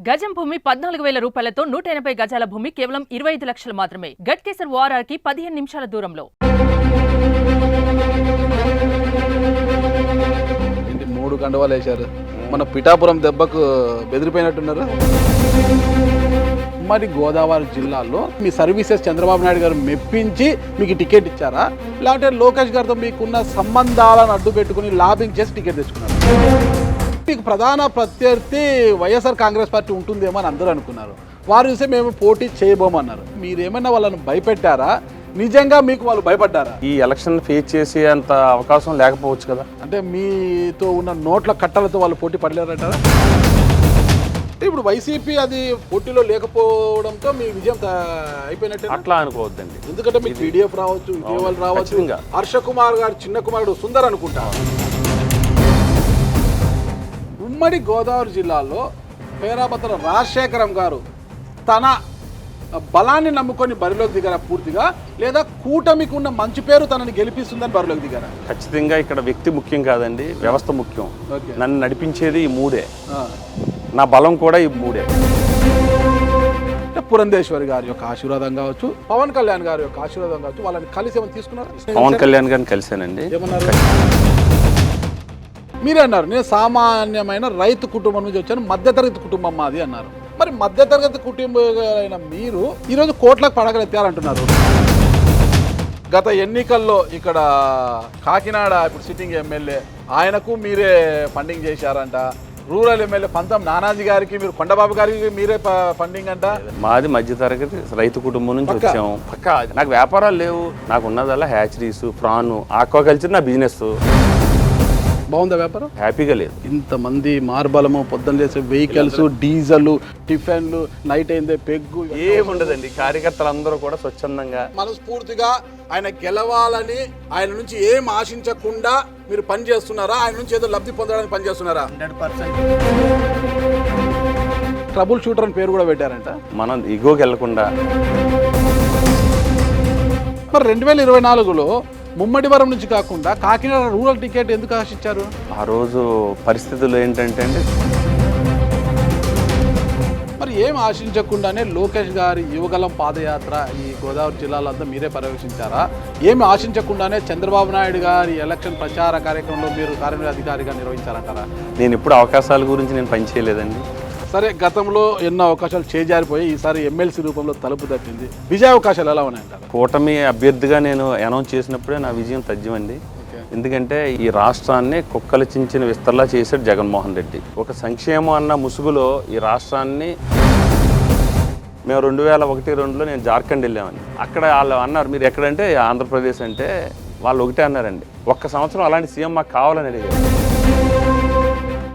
గజం భూమి 14,000 రూపాయలతో 180 గజాల భూమి కేవలం 25 లక్షలు మాత్రమే. గట్కేసర్ ఓఆర్ఆర్కి 15 నిమిషాల దూరంలో. ఇంటి 3 కండవాలు వేశారు. మన పిఠాపురం దెబ్బకు బెదిరిపోయినట్టున్నారు. మరి గోదావరి జిల్లాలో మీ సర్వీసెస్ చంద్రబాబు నాయుడు గారు మెప్పించి మీకు టికెట్ ఇచ్చారా, లేకపోతే లోకేష్ గారితో మీకున్న సంబంధాలను అడ్డు పెట్టుకుని లాబింగ్ చేసి టికెట్ తెచ్చుకున్నారు? మీకు ప్రధాన ప్రత్యర్థి వైఎస్ఆర్ కాంగ్రెస్ పార్టీ ఉంటుందేమో అని అందరూ అనుకున్నారు. వారు చూస్తే మేము పోటీ చేయబోమన్నారు. మీరేమైనా వాళ్ళని భయపెట్టారా? నిజంగా మీకు వాళ్ళు భయపడ్డారా? ఈ ఎలక్షన్ ఫేస్ చేసే అంత అవకాశం లేకపోవచ్చు కదా. అంటే మీతో ఉన్న నోట్ల కట్టలతో వాళ్ళు పోటీ పడలేరంటారా? ఇప్పుడు వైసీపీ అది పోటీలో లేకపోవడంతో మీ విజయం అయిపోయినట్టు అట్లా అనుకోవద్దండి. ఎందుకంటే మీకు పీడిఎఫ్ రావచ్చు, విజయవాళ్ళు రావచ్చు, హర్ష కుమార్ గారు చిన్న కుమారుడు సుందర్ అనుకుంటా. ఉమ్మడి గోదావరి జిల్లాలో పేరాబత్తుల రాజశేఖరం గారు తన బలాన్ని నమ్ముకొని బరిలోకి దిగారా పూర్తిగా, లేదా కూటమికి ఉన్న మంచి పేరు తనని గెలిపిస్తుందని బరిలోకి దిగారా? ఖచ్చితంగా ఇక్కడ వ్యక్తి ముఖ్యం కాదండి, వ్యవస్థ ముఖ్యం. నన్ను నడిపించేది ఈ మూడే, నా బలం కూడా ఈ మూడే. పురంధేశ్వరి గారి యొక్క ఆశీర్వాదం కావచ్చు, పవన్ కళ్యాణ్ గారి యొక్క ఆశీర్వాదం కావచ్చు, వాళ్ళని కలిసి ఏమైనా తీసుకున్నారు? పవన్ కళ్యాణ్ గారిని కలిశానండి. ఏమన్నారు? మీరే అన్నారు, నేను సామాన్యమైన రైతు కుటుంబం నుంచి వచ్చాను, మధ్యతరగతి కుటుంబం మాది అన్నారు. మరి మధ్యతరగతి కుటుంబం మీరు ఈరోజు కోట్లకు పడగలెత్తారంటున్నారు. గత ఎన్నికల్లో ఇక్కడ కాకినాడ ఇప్పుడు సిట్టింగ్ ఎమ్మెల్యే ఆయనకు మీరే ఫండింగ్ చేశారంట. రూరల్ ఎమ్మెల్యే పంతం నానాజీ గారికి మీరు, కొండబాబు గారికి మీరే ఫండింగ్ అంట. మాది మధ్యతరగతి రైతు కుటుంబం నుంచి వచ్చాము. పక్క నాకు వ్యాపారాలు లేవు, నాకు ఉన్నదల్లా హ్యాచరీస్, ప్రాన్, ఆక్వాకల్చర్ నా బిజినెస్. బాగుందా వ్యాపారం? హ్యాపీగా లేదు. ఇంతమంది మార్బలము, పొద్దున్న చేసే వెహికల్స్, డీజల్, టిఫిన్లు, నైట్ అయిందే పెగ్గు ఏముండదండి. కార్యకర్తలు అందరూ కూడా స్వచ్ఛందంగా మనస్ఫూర్తిగా ఆయన గెలవాలని, ఆయన నుంచి ఏం ఆశించకుండా మీరు పని చేస్తున్నారా? ఆయన నుంచి ఏదో లబ్ధి పొందడానికి పని చేస్తున్నారా? 100%. ట్రబుల్ షూటర్ అని పేరు కూడా పెట్టారంట. మనం ఇగోకి వెళ్లకుండా. మరి 2024లో ముమ్మడివరం నుంచి కాకుండా కాకినాడ రూరల్ టికెట్ ఎందుకు ఆశించారు? ఆ రోజు పరిస్థితులు ఏంటంటే అండి, మరి ఏం ఆశించకుండానే లోకేష్ గారి యువగలం పాదయాత్ర ఈ గోదావరి జిల్లాలో అంతా మీరే పర్యవేక్షించారా? ఏమి ఆశించకుండానే చంద్రబాబు నాయుడు గారి ఎలక్షన్ ప్రచార కార్యక్రమంలో మీరు కార్యనిర్వహణాధికారిగా నిర్వహించారంటారా? నేను ఇప్పుడు అవకాశాల గురించి నేను పనిచేయలేదండి. సరే, గతంలో ఎన్నో అవకాశాలు చేజారిపోయి ఈసారి ఎమ్మెల్సీ రూపంలో తలుపు తట్టింది. విజయ అవకాశాలు ఎలా ఉన్నాయంటారు? కూటమి అభ్యర్థిగా నేను అనౌన్స్ చేసినప్పుడే నా విజయం తథ్యమండి. ఎందుకంటే ఈ రాష్ట్రాన్ని కుక్కలు చించిన విస్తరలా చేశాడు జగన్మోహన్ రెడ్డి. ఒక సంక్షేమం అన్న ముసుగులో ఈ రాష్ట్రాన్ని, మేము 2001-2లో నేను జార్ఖండ్ వెళ్ళామని. అక్కడ వాళ్ళు అన్నారు, మీరు ఎక్కడంటే ఆంధ్రప్రదేశ్ అంటే, వాళ్ళు ఒకటే అన్నారండి, ఒక్క సంవత్సరం అలాంటి సీఎం మాకు కావాలని అడిగారు.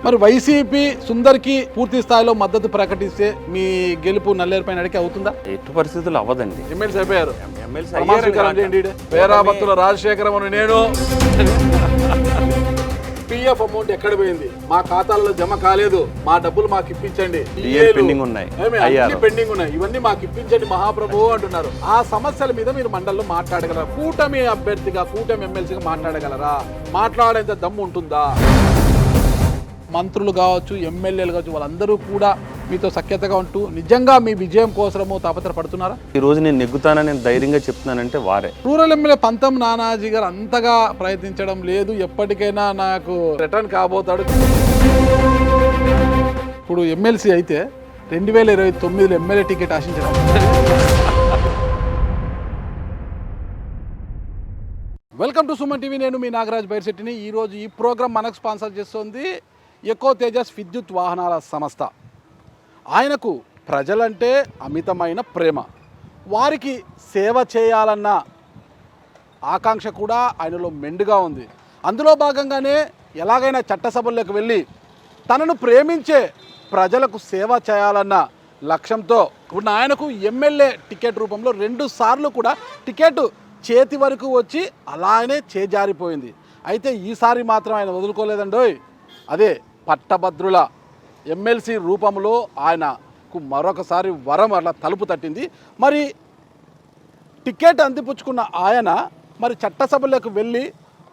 మరి వైసీపీ సుందర్కి పూర్తి స్థాయిలో మద్దతు ప్రకటిస్తే మీ గెలుపు నల్లేరుపై నడికి అవుతుందా? ఎట్టి పరిస్థితులు అవ్వదండి. ఎమ్మెల్సీ అయిపోయారు. పేరాబత్తుల రాజశేఖరం అని నేను పిఎఫ్ అమౌంట్ ఎక్కడ పోయింది? మా ఖాతాలలో జమ కాలేదు, మా డబ్బులు మాకు ఇప్పించండి. పెండింగ్ ఉన్నాయి, పెండింగ్ ఉన్నాయి, ఇవన్నీ మాకు ఇప్పించండి మహాప్రభు అంటున్నారు. ఆ సమస్యల మీద మీరు మండలిలో మాట్లాడగలరా? కూటమి అభ్యర్థిగా, కూటమి ఎమ్మెల్సీగా మాట్లాడగలరా? మాట్లాడేంత దమ్ము ఉంటుందా? మంత్రులు కావచ్చు, ఎమ్మెల్యేలు కావచ్చు, వాళ్ళందరూ కూడా మీతో సఖ్యతగా ఉంటూ నిజంగా మీ విజయం కోసము తాపత్రపడుతున్నారా? ఈ రోజు నేను నెగ్గుతానని నేను ధైర్యంగా చెప్తున్నానంటే వారే. రూరల్ ఎమ్మెల్యే పంతం నానాజీ గారు అంతగా ప్రయత్నించడం లేదు, ఎప్పటికైనా నాకు రిటర్న్ కాబోతాడు. ఇప్పుడు ఎమ్మెల్సీ అయితే 2029లో ఎమ్మెల్యే టికెట్ ఆశించడం. Welcome to Suman TV. నేను మీ నాగరాజ్ బైర్శెట్టిని. ఈరోజు ఈ ప్రోగ్రాం మనకు స్పాన్సర్ చేస్తుంది ఎకో తేజస్ విద్యుత్ వాహనాల సంస్థ. ఆయనకు ప్రజలంటే అమితమైన ప్రేమ, వారికి సేవ చేయాలన్న ఆకాంక్ష కూడా ఆయనలో మెండుగా ఉంది. అందులో భాగంగానే ఎలాగైనా చట్టసభల్లోకి వెళ్ళి తనను ప్రేమించే ప్రజలకు సేవ చేయాలన్న లక్ష్యంతో ఉన్న ఆయనకు ఎమ్మెల్యే టికెట్ రూపంలో 2 సార్లు కూడా టికెట్ చేతి వరకు వచ్చి అలానే చేజారిపోయింది. అయితే ఈసారి మాత్రం ఆయన వదులుకోలేదండోయ్. అదే పట్టభద్రుల ఎమ్మెల్సీ రూపంలో ఆయనకు మరొకసారి వరం అట్లా తలుపు తట్టింది. మరి టికెట్ అందిపుచ్చుకున్న ఆయన మరి చట్టసభలకు వెళ్ళి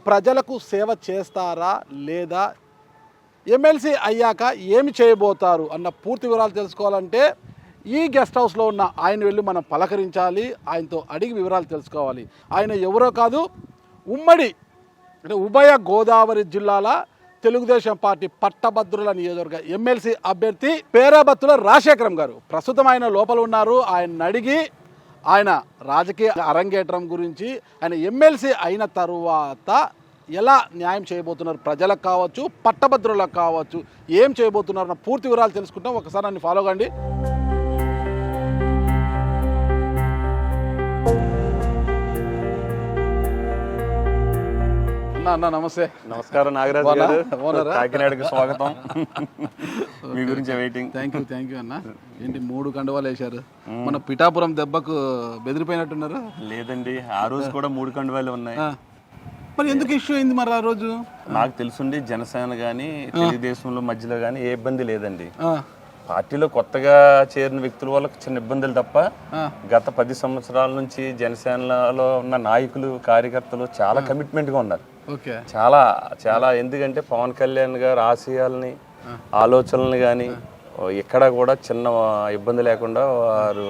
ప్రజలకు సేవ చేస్తారా లేదా ఎమ్మెల్సీ అయ్యాక ఏమి చేయబోతారు అన్న పూర్తి వివరాలు తెలుసుకోవాలంటే ఈ గెస్ట్ హౌస్లో ఉన్న ఆయన వెళ్ళి మనం పలకరించాలి, ఆయనతో అడిగి వివరాలు తెలుసుకోవాలి. ఆయన ఎవరో కాదు, ఉమ్మడి అంటే ఉభయ గోదావరి జిల్లాల తెలుగుదేశం పార్టీ పట్టభద్రుల నియోజకవర్గ ఎమ్మెల్సీ అభ్యర్థి పేరాబత్తుల రాజశేఖరం గారు. ప్రస్తుతం ఆయన లోపల ఉన్నారు. ఆయన అడిగి ఆయన రాజకీయ అరంగేట్రం గురించి, ఆయన ఎమ్మెల్సీ అయిన తరువాత ఎలా న్యాయం చేయబోతున్నారు, ప్రజలకు కావచ్చు పట్టభద్రులకు కావచ్చు ఏం చేయబోతున్నారు అన్న పూర్తి వివరాలు తెలుసుకుంటాం. ఒకసారి నన్ను ఫాలో కండి. అన్న నమస్తే. నమస్కారం నాగరాజు గారు, కాకినాడకి స్వాగతం. మీ గురించి వెయిటింగ్. థ్యాంక్ యూ అన్న. ఏంటి 3 కండువాలు వేశారు? మన పిఠాపురం దెబ్బకు బెదిరిపోయినట్టున్నారు. లేదండి, ఆ రోజు కూడా 3 కండువాలు ఉన్నాయి. మరి ఎందుకు ఇష్యూ అయింది మరి ఆ రోజు? నాకు తెలుసుండి జనసేన కానీ తెలుగుదేశంలో మధ్యలో కానీ ఏ ఇబ్బంది లేదండి. పార్టీలో కొత్తగా చేరిన వ్యక్తుల వల్ల చిన్న ఇబ్బందులు తప్ప గత 10 సంవత్సరాల నుంచి జనసేనలో ఉన్న నాయకులు కార్యకర్తలు చాలా కమిట్మెంట్గా ఉన్నారు. చాలా చాలా ఎందుకంటే పవన్ కళ్యాణ్ గారు ఆశయాలని ఆలోచనల్ని కానీ ఎక్కడ కూడా చిన్న ఇబ్బంది లేకుండా వారు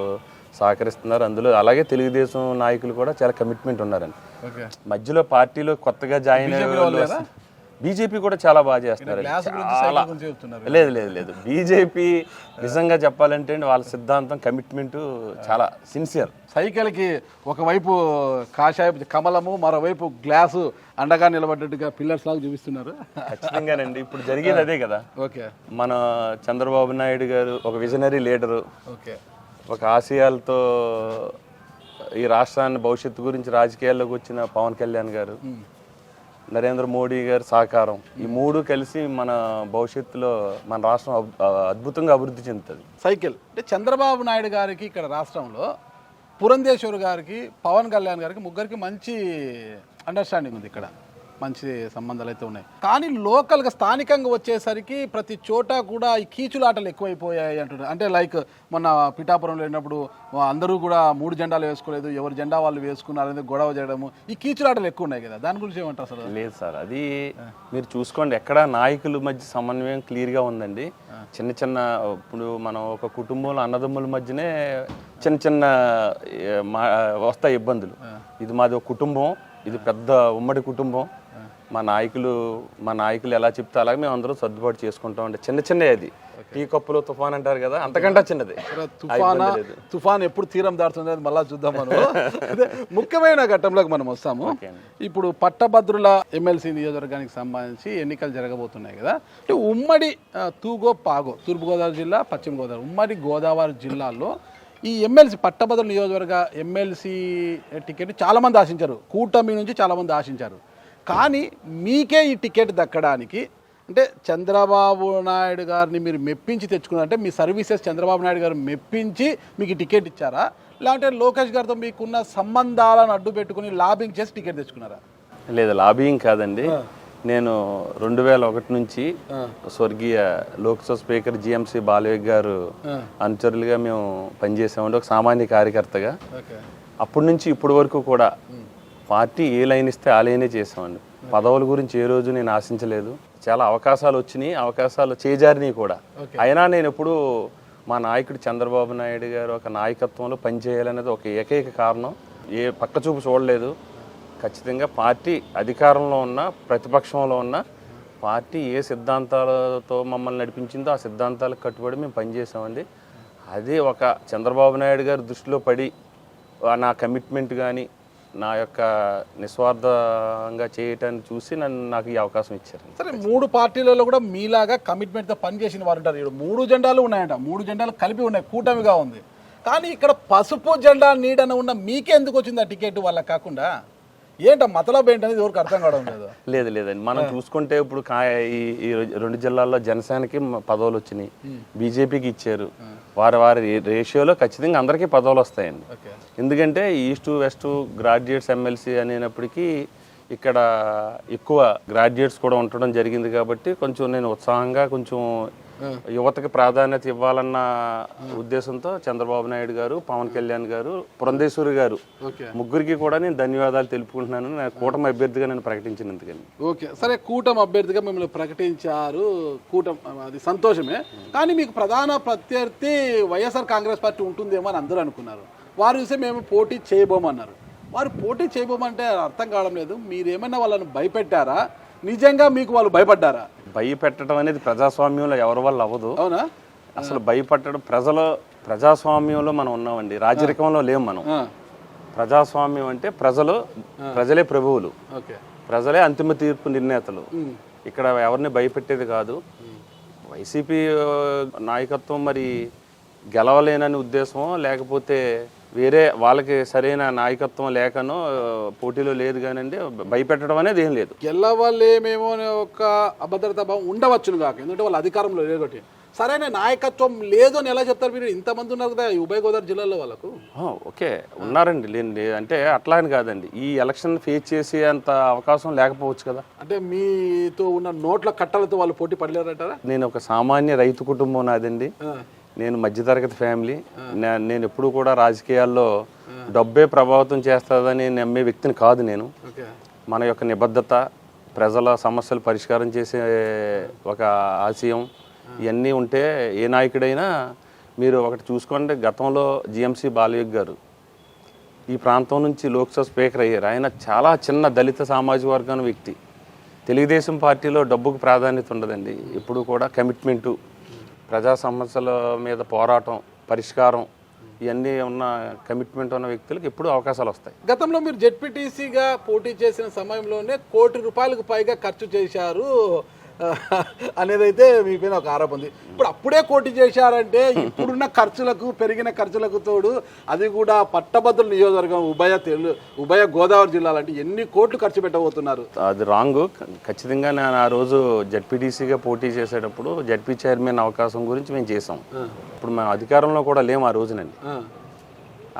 సహకరిస్తున్నారు. అందులో అలాగే తెలుగుదేశం నాయకులు కూడా చాలా కమిట్మెంట్ ఉన్నారండి. మధ్యలో పార్టీలో కొత్తగా జాయిన్ అయ్యే బీజేపీ కూడా చాలా బాగా చేస్తున్నారు. లేదు బీజేపీ నిజంగా చెప్పాలంటే వాళ్ళ సిద్ధాంతం కమిట్మెంట్ చాలా సిన్సియర్. సైకిల్కి ఒకవైపు కాషాయపు కమలము, మరోవైపు గ్లాసు అండగా నిలబడ్డట్టుగా పిల్లర్స్ లాగా చూపిస్తున్నారు. ఖచ్చితంగానండి, ఇప్పుడు జరిగేది అదే కదా. మన చంద్రబాబు నాయుడు గారు ఒక విజనరీ లీడరు, ఒక ఆశయాలతో ఈ రాష్ట్రాన్ని భవిష్యత్తు గురించి రాజకీయాల్లోకి వచ్చిన పవన్ కళ్యాణ్ గారు, నరేంద్ర మోడీ గారి సహకారం, ఈ 3 కలిసి మన భవిష్యత్తులో మన రాష్ట్రం అద్భుతంగా అభివృద్ధి చెందుతుంది. సైకిల్ అంటే చంద్రబాబు నాయుడు గారికి ఇక్కడ రాష్ట్రంలో, పురంధేశ్వర్ గారికి, పవన్ కళ్యాణ్ గారికి ముగ్గురికి మంచి అండర్స్టాండింగ్ ఉంది. ఇక్కడ మంచి సంబంధాలు అయితే ఉన్నాయి. కానీ లోకల్గా స్థానికంగా వచ్చేసరికి ప్రతి చోట కూడా ఈ కీచులాటలు ఎక్కువైపోయాయి అంటున్నారు. అంటే లైక్ మొన్న పిఠాపురంలో వెళ్ళినప్పుడు అందరూ కూడా 3 జెండాలు వేసుకోలేదు, ఎవరు జెండా వాళ్ళు వేసుకున్నారు అనేది గొడవ చేయడము, ఈ కీచులాటలు ఎక్కువ ఉన్నాయి కదా, దాని గురించి ఏమంటారు సార్? లేదు సార్, అది మీరు చూసుకోండి, ఎక్కడ నాయకుల మధ్య సమన్వయం క్లియర్గా ఉందండి. చిన్న చిన్న ఇప్పుడు మనం ఒక కుటుంబంలో అన్నదమ్ముల మధ్యనే చిన్న చిన్న వస్తాయి ఇబ్బందులు. ఇది మాది ఒక కుటుంబం, ఇది పెద్ద ఉమ్మడి కుటుంబం, మా నాయకులు ఎలా చెప్తే అలాగే మేము అందరూ సర్దుబాటు చేసుకుంటాం. అంటే చిన్న చిన్న అది టీ కప్పులో తుఫాన్ అంటారు కదా, అంతకంటే చిన్నది. తుఫాన్ ఎప్పుడు తీరం దాడుతుంది అది మళ్ళా చూద్దాం. మనం ముఖ్యమైన ఘట్టంలోకి మనం వస్తాము. ఇప్పుడు పట్టభద్రుల ఎమ్మెల్సీ నియోజకవర్గానికి సంబంధించి ఎన్నికలు జరగబోతున్నాయి కదా. అంటే ఉమ్మడి పాగో తూర్పుగోదావరి జిల్లా, పశ్చిమ గోదావరి, ఉమ్మడి గోదావరి జిల్లాల్లో ఈ ఎమ్మెల్సీ పట్టభద్రుల నియోజకవర్గ ఎమ్మెల్సీ టికెట్ చాలామంది ఆశించారు, కూటమి నుంచి చాలామంది ఆశించారు. కానీ మీకే ఈ టికెట్ దక్కడానికి అంటే చంద్రబాబు నాయుడు గారిని మీరు మెప్పించి తెచ్చుకున్నారంటే, మీ సర్వీసెస్ చంద్రబాబు నాయుడు గారు మెప్పించి మీకు టికెట్ ఇచ్చారా, లేదంటే లోకేష్ గారితో మీకున్న సంబంధాలను అడ్డు పెట్టుకుని లాబింగ్ చేసి టికెట్ తెచ్చుకున్నారా? లేదు, లాబింగ్ కాదండి. నేను 2001 నుంచి స్వర్గీయ లోక్సభ స్పీకర్ జిఎంసి బాలయ్య గారు అనుచరులుగా మేము పనిచేసామండి, ఒక సామాన్య కార్యకర్తగా. అప్పటి నుంచి ఇప్పటి వరకు కూడా పార్టీ ఏ లైన్ ఇస్తే ఆ లైనే చేసామండి. పదవుల గురించి ఏ రోజు నేను ఆశించలేదు. చాలా అవకాశాలు వచ్చినాయి, అవకాశాలు చేజారినాయి కూడా. అయినా నేను ఎప్పుడు మా నాయకుడు చంద్రబాబు నాయుడు గారు ఒక నాయకత్వంలో పనిచేయాలనేది ఒక ఏకైక కారణం. ఏ పక్క చూపు చూడలేదు. ఖచ్చితంగా పార్టీ అధికారంలో ఉన్న ప్రతిపక్షంలో ఉన్న పార్టీ ఏ సిద్ధాంతాలతో మమ్మల్ని నడిపించిందో ఆ సిద్ధాంతాలకు కట్టుబడి మేము పనిచేసామండి. అదే ఒక చంద్రబాబు నాయుడు గారి దృష్టిలో పడి నా కమిట్మెంట్ కానీ నా యొక్క నిస్వార్థంగా చేయటాన్ని చూసి నాకు ఈ అవకాశం ఇచ్చారు. సరే, 3 పార్టీలలో కూడా మీలాగా కమిట్మెంట్తో పనిచేసిన వారు ఉంటారు. ఇక్కడ 3 జెండాలు ఉన్నాయంట, 3 జెండాలు కలిపి ఉన్నాయి, కూటమిగా ఉంది. కానీ ఇక్కడ పసుపు జెండా నీడన ఉన్న మీకే ఎందుకు వచ్చింది ఆ టికెట్ వాళ్ళకి కాకుండా? ఏంట మతలబ్ ఏంటనేది ఎవరికి అర్థం కావడం లేదు. లేదండి, మనం చూసుకుంటే ఇప్పుడు ఈ 2 జిల్లాల్లో జనసేనకి పదవులు వచ్చినాయి, బీజేపీకి ఇచ్చారు. వారి రేషియోలో ఖచ్చితంగా అందరికీ పదవులు వస్తాయండి. ఎందుకంటే ఈస్ట్ వెస్ట్ గ్రాడ్యుయేట్స్ ఎమ్మెల్సీ అనేటప్పటికీ ఇక్కడ ఎక్కువ గ్రాడ్యుయేట్స్ కూడా ఉండడం జరిగింది. కాబట్టి కొంచెం నేను ఉత్సాహంగా కొంచెం యువతకి ప్రాధాన్యత ఇవ్వాలన్న ఉద్దేశంతో చంద్రబాబు నాయుడు గారు, పవన్ కళ్యాణ్ గారు, పురంధేశ్వరి గారు ముగ్గురికి కూడా నేను ధన్యవాదాలు తెలుపుకుంటున్నాను. నా కూటమి అభ్యర్థిగా నేను ప్రకటించినందుకని. ఓకే, సరే, కూటమి అభ్యర్థిగా మిమ్మల్ని ప్రకటించారు, కూటమి అది సంతోషమే. కానీ మీకు ప్రధాన ప్రత్యర్థి వైఎస్ఆర్ కాంగ్రెస్ పార్టీ ఉంటుందేమో అని అందరూ అనుకున్నారు. వారు చూస్తే మేము పోటీ చేయబోమన్నారు. వారు పోటీ చేయబోమంటే అర్థం కావడం లేదు. మీరేమైనా వాళ్ళని భయపెట్టారా? నిజంగా మీకు వాళ్ళు భయపడ్డారా? భయపెట్టడం అనేది ప్రజాస్వామ్యంలో ఎవరి వల్ల అవ్వదు. అవునా? అసలు భయపడడం ప్రజాస్వామ్యంలో మనం ఉన్నామండి, రాజరికంలో లేము మనం. ప్రజాస్వామ్యం అంటే ప్రజలే ప్రభువులు, ప్రజలే అంతిమ తీర్పు నిర్ణేతలు. ఇక్కడ ఎవరిని భయపెట్టేది కాదు. వైసీపీ నాయకత్వం మరి గెలవలేనని ఉద్దేశమో లేకపోతే వేరే వాళ్ళకి సరైన నాయకత్వం లేకనో పోటీలో లేదు కానండి. భయపెట్టడం అనేది ఏం లేదు. గెలవలేమేమో అనే ఒక అభద్రతా భావం ఉండవచ్చును కాక, ఎందుకంటే వాళ్ళ అధికారంలో లేదు ఒకటి. సరైన నాయకత్వం లేదు అని ఎలా చెప్తారు? మీరు ఇంతమంది ఉన్నారు కదా ఉభయ గోదావరి జిల్లాలో వాళ్ళకు. ఓకే, ఉన్నారండి, లేండి అంటే అట్లా అని కాదండి. ఈ ఎలక్షన్ ఫేస్ చేసే అంత అవకాశం లేకపోవచ్చు కదా. అంటే మీతో ఉన్న నోట్ల కట్టలతో వాళ్ళు పోటీ పడలేరంటారా? నేను ఒక సామాన్య రైతు కుటుంబం నాదండి. నేను మధ్యతరగతి ఫ్యామిలీ. నేను ఎప్పుడు కూడా రాజకీయాల్లో డబ్బే ప్రభావితం చేస్తుందని నమ్మే వ్యక్తిని కాదు నేను. మన యొక్క నిబద్ధత, ప్రజల సమస్యలు పరిష్కారం చేసే ఒక ఆశయం, ఇవన్నీ ఉంటే ఏ నాయకుడైనా. మీరు ఒకటి చూసుకోండి, గతంలో జిఎంసి బాలయ్య గారు ఈ ప్రాంతం నుంచి లోక్సభ స్పీకర్ అయ్యారు. ఆయన చాలా చిన్న దళిత సామాజిక వర్గం వ్యక్తి. తెలుగుదేశం పార్టీలో డబ్బుకు ప్రాధాన్యత ఉండదండి. ఎప్పుడు కూడా కమిట్మెంటు, ప్రజా సమస్యల మీద పోరాటం, పరిష్కారం, ఇవన్నీ ఉన్న కమిట్మెంట్ ఉన్న వ్యక్తులకు ఎప్పుడు అవకాశాలు వస్తాయి. గతంలో మీరు జెడ్పీటీసీగా పోటీ చేసిన సమయంలోనే ₹1 కోటి పైగా ఖర్చు చేశారు అనేదైతే మీ పైన ఒక ఆరోపణ ఉంది. ఇప్పుడు అప్పుడే కోటి చేశారంటే ఇప్పుడున్న ఖర్చులకు, పెరిగిన ఖర్చులకు తోడు అది కూడా పట్టభద్రుల నియోజకవర్గం ఉభయ గోదావరి జిల్లాలంటే ఎన్ని కోట్లు ఖర్చు పెట్టబోతున్నారు? అది రాంగ్. ఖచ్చితంగా నేను ఆ రోజు జెడ్పీటీసీగా పోటీ చేసేటప్పుడు జెడ్పీ చైర్మన్ అవకాశం గురించి మేము చేసాం. ఇప్పుడు మేము అధికారంలో కూడా లేము ఆ రోజునండి.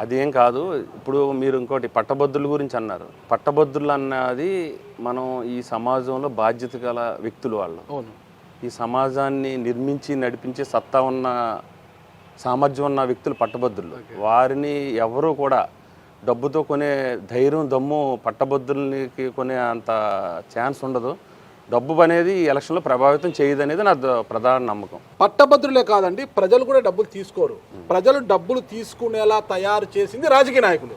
అదేం కాదు. ఇప్పుడు మీరు ఇంకోటి పట్టభద్రుల గురించి అన్నారు. పట్టభద్రులు అన్నది మనం ఈ సమాజంలో బాధ్యత గల వ్యక్తులు వాళ్ళు. ఈ సమాజాన్ని నిర్మించి నడిపించే సత్తా ఉన్న, సామర్థ్యం ఉన్న వ్యక్తులు పట్టభద్రులు. వారిని ఎవరూ కూడా డబ్బుతో కొనే ధైర్యం, దమ్ము పట్టభద్రులకి కొనే అంత ఛాన్స్ ఉండదు. డబ్బు అనేది ఈ ఎలక్షన్లో ప్రభావితం చేయదు అనేది నా ప్రధాన నమ్మకం. పట్టభద్రులే కాదండి, ప్రజలు కూడా డబ్బులు తీసుకోరు. ప్రజలు డబ్బులు తీసుకునేలా తయారు చేసింది రాజకీయ నాయకులు.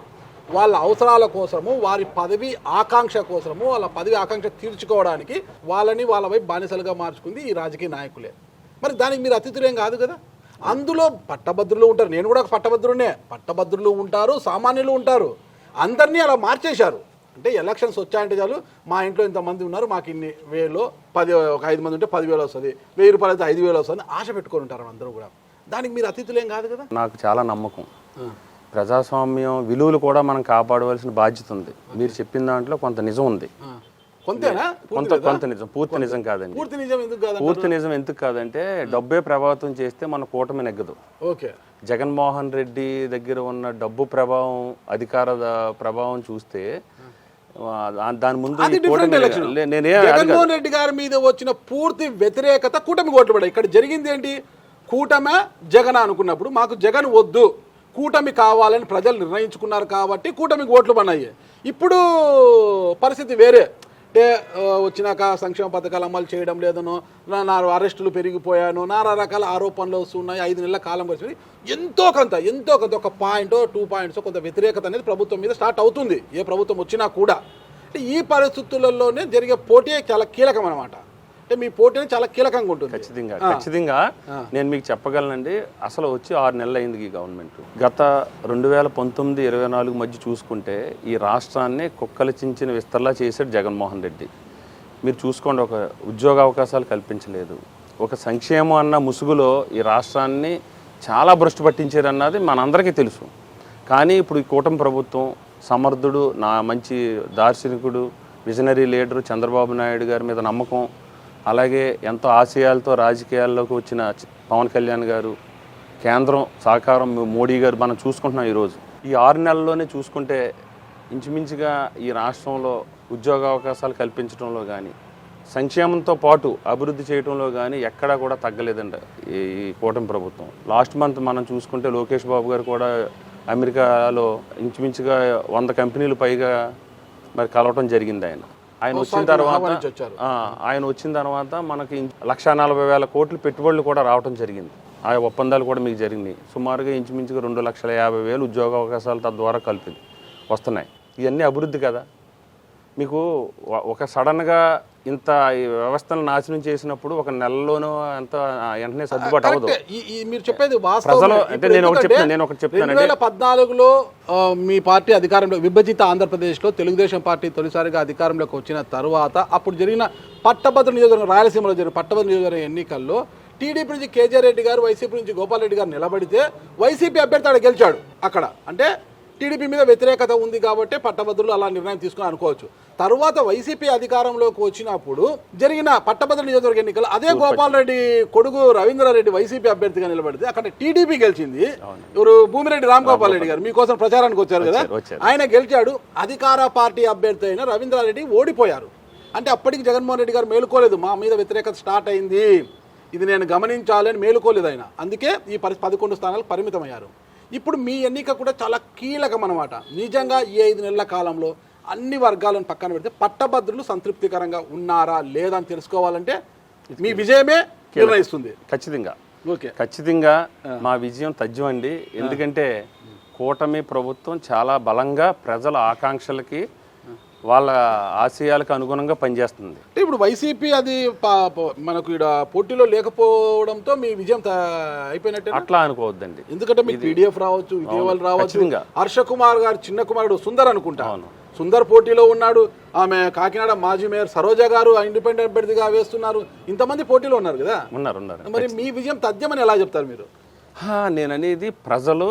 వాళ్ళ అవసరాల కోసము, వారి పదవి ఆకాంక్ష కోసము, వాళ్ళ పదవి ఆకాంక్ష తీర్చుకోవడానికి వాళ్ళని వాళ్ళ వైపు బానిసలుగా మార్చుకుంది ఈ రాజకీయ నాయకులే. మరి దానికి మీరు అతిథులేం కాదు కదా. అందులో పట్టభద్రులు ఉంటారు, నేను కూడా ఒక పట్టభద్రునే. పట్టభద్రులు ఉంటారు, సామాన్యులు ఉంటారు. అందరినీ అలా మార్చేశారు. అంటే ఎలక్షన్స్ వచ్చాయంటే చాలు, మా ఇంట్లో ఇంతమంది ఉన్నారు, మాకు ఇన్ని వేలు, ఒక 5 మంది ఉంటే 10,000 వస్తుంది, ₹1000 అయితే 5,000 వస్తుంది, ఆశ పెట్టుకొని ఉంటారు అందరూ కూడా. దానికి మీరు అతిథులేం కాదు కదా. నాకు చాలా నమ్మకం. ప్రజాస్వామ్యం విలువలు కూడా మనం కాపాడవలసిన బాధ్యత ఉంది. మీరు చెప్పిన దాంట్లో కొంత నిజం ఉంది. కొంత నిజం, పూర్తి నిజం కాదండి. పూర్తి నిజం ఎందుకు కాదంటే డబ్బే ప్రభావితం చేస్తే మన కూటమి నెగ్గదు. జగన్మోహన్ రెడ్డి దగ్గర ఉన్న డబ్బు ప్రభావం, అధికార ప్రభావం చూస్తే దాని ముందు జగన్మోహన్ రెడ్డి గారి మీద వచ్చిన పూర్తి వ్యతిరేకత కూటమి ఓట్లు పడాయి. ఇక్కడ జరిగింది ఏంటి? కూటమి జగన్ అనుకున్నప్పుడు మాకు జగన్ వద్దు, కూటమి కావాలని ప్రజలు నిర్ణయించుకున్నారు కాబట్టి కూటమికి ఓట్లు పడినాయి. ఇప్పుడు పరిస్థితి వేరే. అంటే వచ్చినాక సంక్షేమ పథకాలు అమలు చేయడం లేదనో, నా అరెస్టులు పెరిగిపోయాను, నానా రకాల ఆరోపణలు వస్తున్నాయి, 5 నెలల కాలం వచ్చింది. ఎంతో కొంత ఒక పాయింట్ 2 పాయింట్స్ కొంత వ్యతిరేకత అనేది ప్రభుత్వం మీద స్టార్ట్ అవుతుంది, ఏ ప్రభుత్వం వచ్చినా కూడా. అంటే ఈ పరిస్థితులలోనే జరిగే పోటీ చాలా కీలకం అనమాట. అంటే మీ పోటీ చాలా కీలకంగా ఉంటుంది. ఖచ్చితంగా నేను మీకు చెప్పగలనండి. అసలు వచ్చి 6 నెలలు అయింది ఈ గవర్నమెంట్. గత 2019-24 మధ్య చూసుకుంటే ఈ రాష్ట్రాన్ని కుక్కలు చించిన విస్తరలా చేశాడు జగన్మోహన్ రెడ్డి. మీరు చూసుకోండి, ఒక ఉద్యోగ అవకాశాలు కల్పించలేదు, ఒక సంక్షేమం అన్న ముసుగులో ఈ రాష్ట్రాన్ని చాలా భ్రష్టు పట్టించారన్నది మనందరికీ తెలుసు. కానీ ఇప్పుడు ఈ కూటమి ప్రభుత్వం సమర్థుడు, మంచి దార్శనికుడు, విజనరీ లీడరు చంద్రబాబు నాయుడు గారి మీద నమ్మకం, అలాగే ఎంతో ఆశయాలతో రాజకీయాల్లోకి వచ్చిన పవన్ కళ్యాణ్ గారు, కేంద్రం సహకారం మోడీ గారు మనం చూసుకుంటున్నాం. ఈరోజు ఈ 6 నెలల్లోనే చూసుకుంటే ఇంచుమించుగా ఈ రాష్ట్రంలో ఉద్యోగ అవకాశాలు కల్పించడంలో కానీ, సంక్షేమంతో పాటు అభివృద్ధి చేయడంలో కానీ ఎక్కడా కూడా తగ్గలేదండి ఈ కూటమి ప్రభుత్వం. లాస్ట్ మంత్ మనం చూసుకుంటే లోకేష్ బాబు గారు కూడా అమెరికాలో ఇంచుమించుగా 100 కంపెనీలు పైగా మరి కలవటం జరిగింది. ఆయన వచ్చిన తర్వాత మనకి 1,40,000 కోట్లు పెట్టుబడులు కూడా రావడం జరిగింది. ఆ ఒప్పందాలు కూడా మీకు జరిగినాయి. సుమారుగా ఇంచుమించుగా 2,50,000 ఉద్యోగ అవకాశాలు తద్వారా వస్తున్నాయి. ఇవన్నీ అభివృద్ధి కదా. మీకు ఒక సడన్గా ఇంత ఈ వ్యవస్థను నాశనం చేసినప్పుడు ఒక నెలలోనూ ఎంత వెంటనే సర్దుబాటు అవ్వదు. మీరు చెప్పేది ప్రజలు అంటే నేను ఒకటి చెప్తాను. 2014లో మీ పార్టీ అధికారంలో విభజిత ఆంధ్రప్రదేశ్లో తెలుగుదేశం పార్టీ తొలిసారిగా అధికారంలోకి వచ్చిన తర్వాత అప్పుడు జరిగిన పట్టభద్రుల నియోజకవర్గం, రాయలసీమలో జరిగిన పట్టభద్రుల నియోజకవర్గం ఎన్నికల్లో టీడీపీ నుంచి కేజీఆర్ రెడ్డి గారు, వైసీపీ నుంచి గోపాల్ రెడ్డి గారు నిలబడితే వైసీపీ అభ్యర్థి ఆడ గెలిచాడు. అక్కడ అంటే టీడీపీ మీద వ్యతిరేకత ఉంది కాబట్టి పట్టభద్రులు అలా నిర్ణయం తీసుకుని అనుకోవచ్చు. తర్వాత వైసీపీ అధికారంలోకి వచ్చినప్పుడు జరిగిన పట్టభద్రుల నియోజకవర్గ ఎన్నికలు అదే గోపాల్ రెడ్డి కొడుకు రవీంద్రారెడ్డి వైసీపీ అభ్యర్థిగా నిలబడితే అక్కడ టీడీపీ గెలిచింది. ఎవరు? భూమిరెడ్డి రామగోపాల్ రెడ్డి గారు మీకోసం ప్రచారానికి వచ్చారు కదా, ఆయన గెలిచాడు. అధికార పార్టీ అభ్యర్థి అయిన రవీంద్రారెడ్డి ఓడిపోయారు. అంటే అప్పటికి జగన్మోహన్ రెడ్డి గారు మేలుకోలేదు, మా మీద వ్యతిరేకత స్టార్ట్ అయింది, ఇది నేను గమనించాలని మేలుకోలేదు ఆయన. అందుకే ఈ 11 స్థానాలకు పరిమితమయ్యారు. ఇప్పుడు మీ ఎన్నిక కూడా చాలా కీలకం అన్నమాట. నిజంగా ఈ 5 నెలల కాలంలో అన్ని వర్గాలను పక్కన పెడితే పట్టభద్రులు సంతృప్తికరంగా ఉన్నారా లేదా అని తెలుసుకోవాలంటే మీ విజయమే నిర్ణయిస్తుంది. ఖచ్చితంగా మా విజయం తథ్యం అండి. ఎందుకంటే కూటమి ప్రభుత్వం చాలా బలంగా ప్రజల ఆకాంక్షలకి వాళ్ళ ఆశయాలకు అనుగుణంగా పనిచేస్తుంది. ఇప్పుడు వైసీపీ అది మనకు ఇక్కడ పోటీలో లేకపోవడంతో మీ విజయం అయిపోయినట్టే అట్లా అనుకోవద్దండి. ఎందుకంటే మీకు పీడిఎఫ్ రావచ్చు, విజయవాళ్ళు రావచ్చు. హర్ష కుమార్ గారు చిన్న కుమారుడు సుందర్ అనుకుంటా, సుందర్ పోటీలో ఉన్నాడు. ఆమె కాకినాడ మాజీ మేయర్ సరోజ గారు ఇండిపెండెంట్ అభ్యర్థిగా వేస్తున్నారు. ఇంతమంది పోటీలో ఉన్నారు కదా. ఉన్నారు. మరి మీ విజయం తథ్యమని ఎలా చెప్తారు మీరు? నేను అనేది ప్రజలు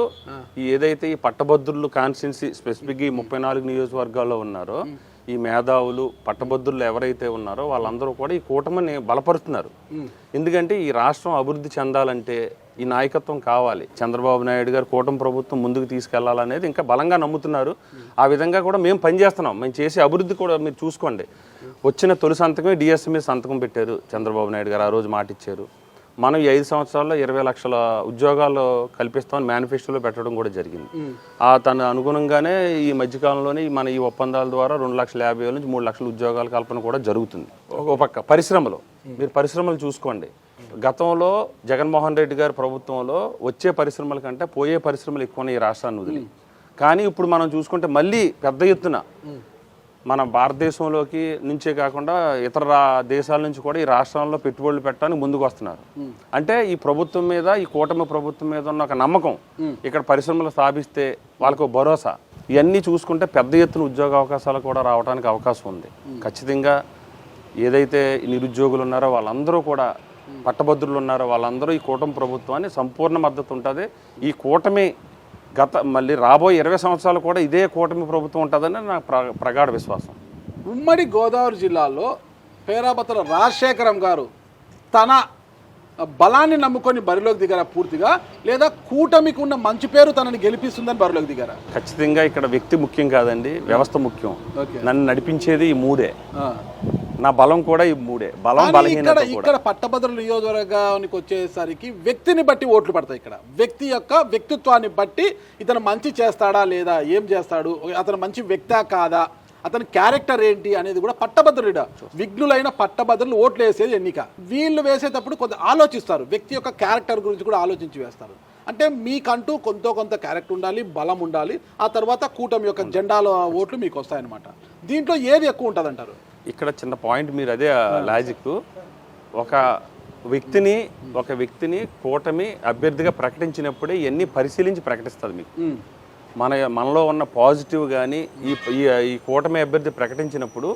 ఏదైతే ఈ పట్టభద్రులు కాన్స్టిట్యున్సీ స్పెసిఫిక్గా ఈ 34 నియోజకవర్గాల్లో ఉన్నారో ఈ మేధావులు పట్టభద్రులు ఎవరైతే ఉన్నారో వాళ్ళందరూ కూడా ఈ కూటమిని బలపరుస్తున్నారు. ఎందుకంటే ఈ రాష్ట్రం అభివృద్ధి చెందాలంటే ఈ నాయకత్వం కావాలి. చంద్రబాబు నాయుడు గారు కూటమి ప్రభుత్వం ముందుకు తీసుకెళ్లాలనేది ఇంకా బలంగా నమ్ముతున్నారు. ఆ విధంగా కూడా మేము పనిచేస్తున్నాం. మేము చేసే అభివృద్ధి కూడా మీరు చూసుకోండి. వచ్చిన తొలి సంతకమే డిఎస్సి మీద సంతకం పెట్టారు చంద్రబాబు నాయుడు గారు. ఆ రోజు మాట ఇచ్చారు. మనం ఈ 5 సంవత్సరాల్లో 20 లక్షల ఉద్యోగాలు కల్పిస్తామని మేనిఫెస్టోలో పెట్టడం కూడా జరిగింది. తన అనుగుణంగానే ఈ మధ్యకాలంలోనే మన ఈ ఒప్పందాల ద్వారా 2,50,000 నుంచి 3 లక్షల ఉద్యోగాల కల్పన కూడా జరుగుతుంది. ఒక పక్క పరిశ్రమలు, మీరు పరిశ్రమలు చూసుకోండి. గతంలో జగన్మోహన్ రెడ్డి గారి ప్రభుత్వంలో వచ్చే పరిశ్రమల కంటే పోయే పరిశ్రమలు ఎక్కువ ఈ రాష్ట్రాన్ని వదిలి. కానీ ఇప్పుడు మనం చూసుకుంటే మళ్ళీ పెద్ద ఎత్తున మన భారతదేశంలోకి నుంచే కాకుండా ఇతర దేశాల నుంచి కూడా ఈ రాష్ట్రాల్లో పెట్టుబడులు పెట్టడానికి ముందుకు వస్తున్నారు. అంటే ఈ ప్రభుత్వం మీద, ఈ కూటమి ప్రభుత్వం మీద ఉన్న ఒక నమ్మకం, ఇక్కడ పరిశ్రమలు స్థాపిస్తే వాళ్ళకు భరోసా, ఇవన్నీ చూసుకుంటే పెద్ద ఎత్తున ఉద్యోగ అవకాశాలు కూడా రావడానికి అవకాశం ఉంది. ఖచ్చితంగా ఏదైతే నిరుద్యోగులు ఉన్నారో వాళ్ళందరూ కూడా, పట్టభద్రులు ఉన్నారో వాళ్ళందరూ ఈ కూటమి ప్రభుత్వాన్ని సంపూర్ణ మద్దతు ఉంటుంది. ఈ కూటమి మళ్ళీ రాబోయే 20 సంవత్సరాలు కూడా ఇదే కూటమి ప్రభుత్వం ఉంటుందని నాకు ప్రగాఢ విశ్వాసం. ఉమ్మడి గోదావరి జిల్లాలో పేరాపత్ర రాజశేఖరం గారు తన బలాన్ని నమ్ముకొని బరిలోకి దిగారా పూర్తిగా, లేదా కూటమికి ఉన్న మంచి పేరు తనని గెలిపిస్తుందని బరిలోకి దిగారా? ఖచ్చితంగా ఇక్కడ వ్యక్తి ముఖ్యం కాదండి, వ్యవస్థ ముఖ్యం. నన్ను నడిపించేది ఈ 3. నా బలం కూడా ఈ 3. బలం బలహీనత. ఇక్కడ పట్టభద్రుల నియోజకవర్గానికి వచ్చేసరికి వ్యక్తిని బట్టి ఓట్లు పడతాయి. ఇక్కడ వ్యక్తి యొక్క వ్యక్తిత్వాన్ని బట్టి ఇతను మంచి చేస్తాడా లేదా, ఏం చేస్తాడు, అతను మంచి వ్యక్తా కాదా, అతని క్యారెక్టర్ ఏంటి అనేది కూడా పట్టభద్రుడ విఘ్నులైన పట్టభద్రులు ఓట్లు వేసేది ఎన్నిక. వీళ్ళు వేసేటప్పుడు కొంత ఆలోచిస్తారు, వ్యక్తి యొక్క క్యారెక్టర్ గురించి కూడా ఆలోచించి వేస్తారు. అంటే మీకంటూ కొంత క్యారెక్టర్ ఉండాలి, బలం ఉండాలి. ఆ తర్వాత కూటమి యొక్క జెండాలో ఓట్లు మీకు వస్తాయన్నమాట. దీంట్లో ఏది ఎక్కువ ఉంటుంది అంటారు? ఇక్కడ చిన్న పాయింట్, మీరు అదే లాజిక్. ఒక వ్యక్తిని కూటమి అభ్యర్థిగా ప్రకటించినప్పుడే ఇవన్నీ పరిశీలించి ప్రకటిస్తుంది. మీకు మనలో ఉన్న పాజిటివ్ కానీ ఈ కూటమి అభ్యర్థి ప్రకటించినప్పుడు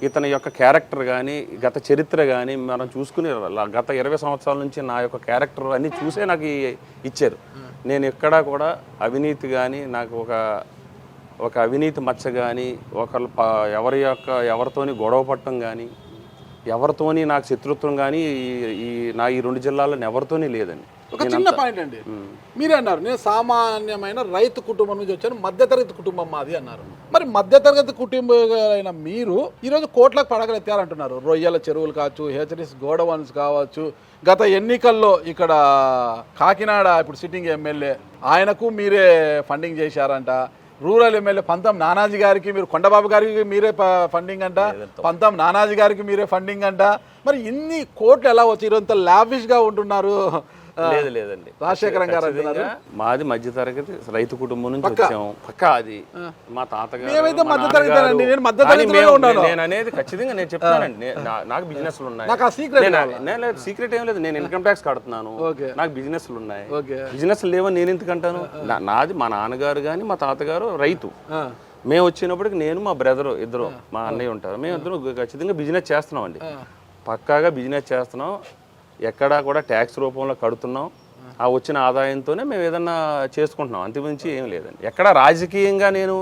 ఇతని యొక్క క్యారెక్టర్ కానీ, గత చరిత్ర కానీ మనం చూసుకుని గత 20 సంవత్సరాల నుంచి నా యొక్క క్యారెక్టర్ అన్నీ చూసే నాకు ఇచ్చారు. నేను ఎక్కడా కూడా అవినీతి కానీ, నాకు ఒక అవినీతి మచ్చ కానీ, ఎవరితోని గొడవ పట్టడం కానీ, ఎవరితోని నాకు శత్రుత్వం కానీ ఈ 2 జిల్లాల్లో ఎవరితోని లేదండి. ఒక చిన్న పాయింట్ అండి, మీరే అన్నారు నేను సామాన్యమైన రైతు కుటుంబం నుంచి వచ్చాను, మధ్యతరగతి కుటుంబం మాది అన్నారు. మరి మధ్యతరగతి కుటుంబం మీరు ఈరోజు కోట్లకు పడగలెత్తారంటున్నారు. రొయ్యల చెరువులు కావచ్చు, హెచరీస్ గోడవన్స్ కావచ్చు. గత ఎన్నికల్లో ఇక్కడ కాకినాడ ఇప్పుడు సిట్టింగ్ ఎమ్మెల్యే ఆయనకు మీరే ఫండింగ్ చేశారంట. రూరల్ ఎమ్మెల్యే పంతం నానాజీ గారికి మీరు, కొండబాబు గారికి మీరే ఫండింగ్ అంట, పంతం నానాజీ గారికి మీరే ఫండింగ్ అంట. మరి ఇన్ని కోట్లు ఎలా వచ్చి ఇంత లావిష్గా ఉంటున్నారు? లేదండి, రాజశేఖరం గారు అంటున్నారు మాది మధ్యతరగతి రైతు కుటుంబం నుంచి వచ్చాము. పక్క అది మా తాతగారు నేను అనేది ఖచ్చితంగా నేను చెప్తానండి. నాకు బిజినెస్లు ఉన్నాయి, సీక్రెట్ ఏం లేదు. నేను ఇన్కమ్ ట్యాక్స్ కడుతున్నాను, నాకు బిజినెస్లు ఉన్నాయి. బిజినెస్ లేవని నేను ఎందుకంటాను? నాది మా నాన్నగారు కానీ మా తాతగారు రైతు. మేము వచ్చినప్పటికి నేను మా బ్రదరు ఇద్దరు, మా అన్నయ్య ఉంటారు, మేము ఇద్దరు ఖచ్చితంగా బిజినెస్ చేస్తున్నాం అండి. పక్కాగా బిజినెస్ చేస్తున్నాం, ఎక్కడా కూడా ట్యాక్స్ రూపంలో కడుతున్నాం. ఆ వచ్చిన ఆదాయంతోనే మేము ఏదన్నా చేసుకుంటున్నాం, అంతకుమించి ఏం లేదండి. ఎక్కడ రాజకీయంగా నేను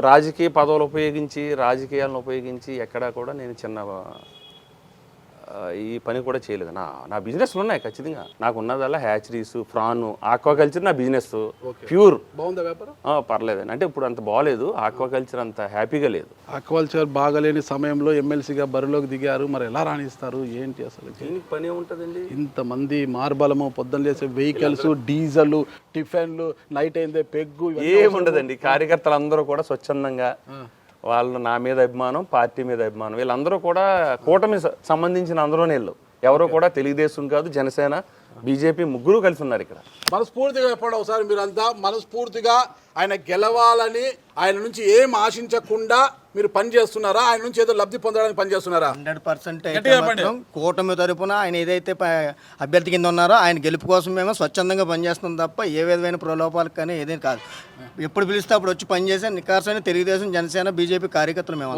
రాజకీయ పదవులు ఉపయోగించి, రాజకీయాలను ఉపయోగించి ఎక్కడా కూడా నేను చిన్న ఈ పని కూడా చేయలేదు. నా బిజినెస్లు ఉన్నాయి ఖచ్చితంగా. నాకు ఉన్నదల్లా హ్యాచరీస్, ఫ్రాన్, ఆక్వాకల్చర్ నా బిజినెస్ ప్యూర్. బాగుందా వ్యాపారం? పర్లేదండి, అంటే ఇప్పుడు అంత బాగలేదు, ఆక్వాకల్చర్ అంత హ్యాపీగా లేదు. ఆక్వాకల్చర్ బాగలేని సమయంలో ఎమ్మెల్సీగా బరిలోకి దిగారు, మరి ఎలా రాణిస్తారు ఏంటి అసలు? దీనికి పని ఉంటుందండి, ఇంతమంది మార్బలము, పొద్దున్న చేసే వెహికల్స్, డీజిల్, టిఫిన్లు, నైట్ అయిందే పెగ్గు, ఏముండదండి. కార్యకర్తలు అందరూ కూడా స్వచ్ఛందంగా వాళ్ళు నా మీద అభిమానం, పార్టీ మీద అభిమానం, వీళ్ళందరూ కూడా కూటమి సంబంధించిన అందరూ వీళ్ళు ఎవరో కూడా తెలుగుదేశం కాదు, జనసేన, బీజేపీ ముగ్గురు కలిసి ఉన్నారు ఇక్కడ. మనస్ఫూర్తిగా చెప్పండి ఒకసారి, మీరంతా మనస్ఫూర్తిగా ఆయన గెలవాలని, ఆయన నుంచి ఏం ఆశించకుండా మీరు పని చేస్తున్నారా? ఆయన నుంచి ఏదో లబ్ధి పొందడానికి పని చేస్తున్నారా? 100% కూటమి తరపున ఆయన ఏదైతే అభ్యర్థి కింద ఉన్నారో ఆయన గెలుపు కోసం మేము స్వచ్ఛందంగా పనిచేస్తున్నాం తప్ప ఏ విధమైన ప్రలోభాలకు కానీ ఏదైనా కాదు. ఎప్పుడు పిలిస్తే అప్పుడు వచ్చి పనిచేసే నికార్సైన తెలుగుదేశం, జనసేన, బీజేపీ కార్యకర్తలు మేము.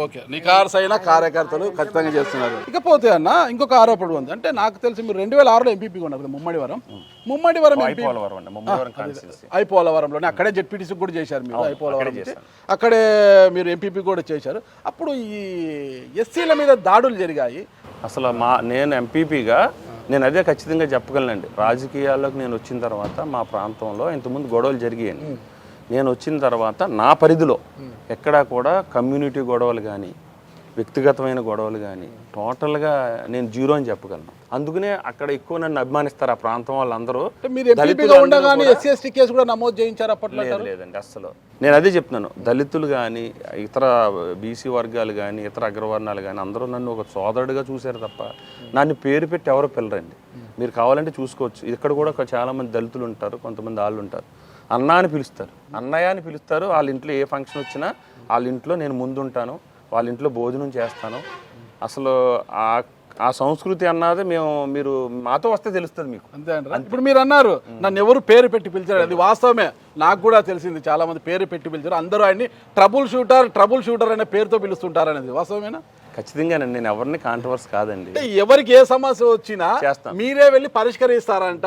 ఓకే, నికార్సైన కార్యకర్తలు ఖచ్చితంగా చేస్తున్నారు. ఇకపోతే అన్న ఇంకొక ఆరోపణ ఉంది, అంటే నాకు తెలిసి మీరు 2006లో ఎంపీపీ ఉన్నారు ముమ్మడివరం ఐపోలవరంలోనే, అక్కడే జెడ్పీటీసీ కూడా చేశారు మీరు. ఐపోలవరం అక్కడే మీరు ఎంపీపీ కూడా చేశారు. అప్పుడు ఈ ఎస్సీల మీద దాడులు జరిగాయి. అసలు నేను ఎంపీపీగా నేను అదే ఖచ్చితంగా చెప్పగలనండి. రాజకీయాల్లోకి నేను వచ్చిన తర్వాత మా ప్రాంతంలో ఇంతకుముందు గొడవలు జరిగాయండి. నేను వచ్చిన తర్వాత నా పరిధిలో ఎక్కడా కూడా కమ్యూనిటీ గొడవలు కానీ, వ్యక్తిగతమైన గొడవలు కానీ టోటల్గా నేను జీరో అని చెప్పగలను. అందుకనే అక్కడ ఎక్కువ నన్ను అభిమానిస్తారు ఆ ప్రాంతం వాళ్ళందరూ. లేదండి అసలు, నేను అదే చెప్తున్నాను. దళితులు కానీ, ఇతర బీసీ వర్గాలు కానీ, ఇతర అగ్రవర్ణాలు కానీ అందరూ నన్ను ఒక సోదరుడిగా చూశారు తప్ప నన్ను పేరు పెట్టి ఎవరు పిల్లరండి. మీరు కావాలంటే చూసుకోవచ్చు, ఇక్కడ కూడా చాలామంది దళితులు ఉంటారు, కొంతమంది వాళ్ళు ఉంటారు. అన్న అని పిలుస్తారు, అన్నయ్య అని పిలుస్తారు. వాళ్ళ ఇంట్లో ఏ ఫంక్షన్ వచ్చినా వాళ్ళ ఇంట్లో నేను ముందుంటాను, వాళ్ళ ఇంట్లో భోజనం చేస్తాను. అసలు ఆ సంస్కృతి అన్నది మీరు మాతో వస్తే తెలుస్తుంది మీకు. అంతే అంటారా? ఇప్పుడు మీరు అన్నారు నన్ను ఎవరు పేరు పెట్టి పిలిచారు, అది వాస్తవమే. నాకు కూడా తెలిసింది, చాలా మంది పేరు పెట్టి పిలిచారు. అందరూ ఆయన్ని ట్రబుల్ షూటర్ అనే పేరుతో పిలుస్తుంటారు అనేది వాస్తవమేనా? ఖచ్చితంగానండి, నేను ఎవరిని కాంట్రవర్సీ కాదండి. ఎవరికి ఏ సమస్య వచ్చినా మీరే వెళ్ళి పరిష్కరిస్తారంట.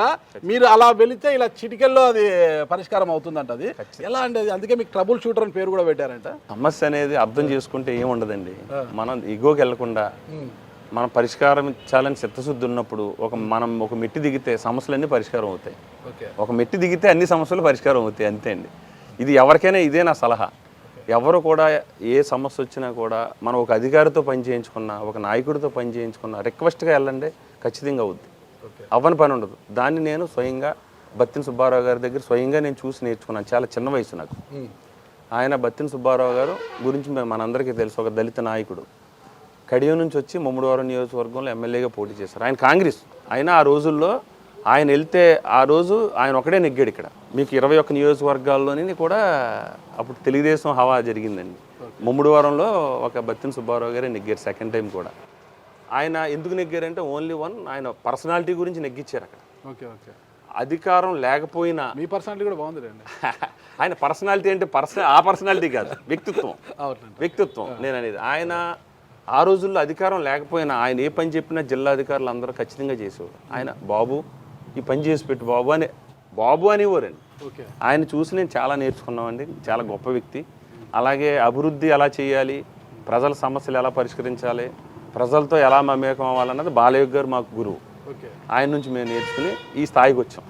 మీరు అలా వెళితే ఇలా చిటికెల్లో అది పరిష్కారం అవుతుందంట. అది ఎలా అంటే అందుకే మీకు ట్రబుల్ షూటర్ అని పేరు కూడా పెట్టారంట. సమస్య అనేది అర్థం చేసుకుంటే ఏముండదండి. మనం ఇగోకి వెళ్లకుండా మనం పరిష్కారం ఇచ్చాలని చిత్తశుద్ధి ఉన్నప్పుడు మనం ఒక మెట్టి దిగితే సమస్యలన్నీ పరిష్కారం అవుతాయి. ఒక మెట్టి దిగితే అన్ని సమస్యలు పరిష్కారం అవుతాయి, అంతే అండి. ఇది ఎవరికైనా ఇదే నా సలహా. ఎవరు కూడా ఏ సమస్య వచ్చినా కూడా మనం ఒక అధికారితో పని చేయించుకున్నా, ఒక నాయకుడితో పని చేయించుకున్నా రిక్వెస్ట్గా వెళ్ళండి, ఖచ్చితంగా అవుద్ది. అవ్వని పని ఉండదు. దాన్ని నేను స్వయంగా బత్తిన సుబ్బారావు గారి దగ్గర స్వయంగా నేను చూసి నేర్చుకున్నాను. చాలా చిన్న వయసు నాకు. ఆయన బత్తిన సుబ్బారావు గారు గురించి మనందరికీ తెలుసు, ఒక దళిత నాయకుడు. కడియం నుంచి వచ్చి ముమ్మడివారం నియోజకవర్గంలో ఎమ్మెల్యేగా పోటీ చేశారు. ఆయన కాంగ్రెస్. అయినా ఆ రోజుల్లో ఆయన వెళ్తే ఆ రోజు ఆయన ఒకడే నెగ్గాడు. ఇక్కడ మీకు 21 నియోజకవర్గాల్లోని కూడా అప్పుడు తెలుగుదేశం హవా జరిగిందండి. ముమ్మడివారంలో ఒక బత్తిన సుబ్బారావు గారే నెగ్గారు సెకండ్ టైం కూడా. ఆయన ఎందుకు నెగ్గారంటే ఓన్లీ వన్, ఆయన పర్సనాలిటీ గురించి నెగ్గించారు అక్కడ. అధికారం లేకపోయినా మీ పర్సనాలిటీ కూడా బాగుంది. ఆయన పర్సనాలిటీ అంటే ఆ పర్సనాలిటీ కాదు, వ్యక్తిత్వం నేను అనేది. ఆయన ఆ రోజుల్లో అధికారం లేకపోయినా ఆయన ఏ పని చెప్పినా జిల్లా అధికారులు అందరూ ఖచ్చితంగా చేసేవారు. ఆయన బాబు ఈ పని చేసి పెట్టు బాబు అనేవారండి. ఆయన చూసి నేను చాలా నేర్చుకున్నామండి. చాలా గొప్ప వ్యక్తి. అలాగే అభివృద్ధి ఎలా చేయాలి, ప్రజల సమస్యలు ఎలా పరిష్కరించాలి, ప్రజలతో ఎలా మమేకం అవ్వాలన్నది బాలయ్య గారు మాకు గురువు. ఆయన నుంచి మేము నేర్చుకుని ఈ స్థాయికి వచ్చాం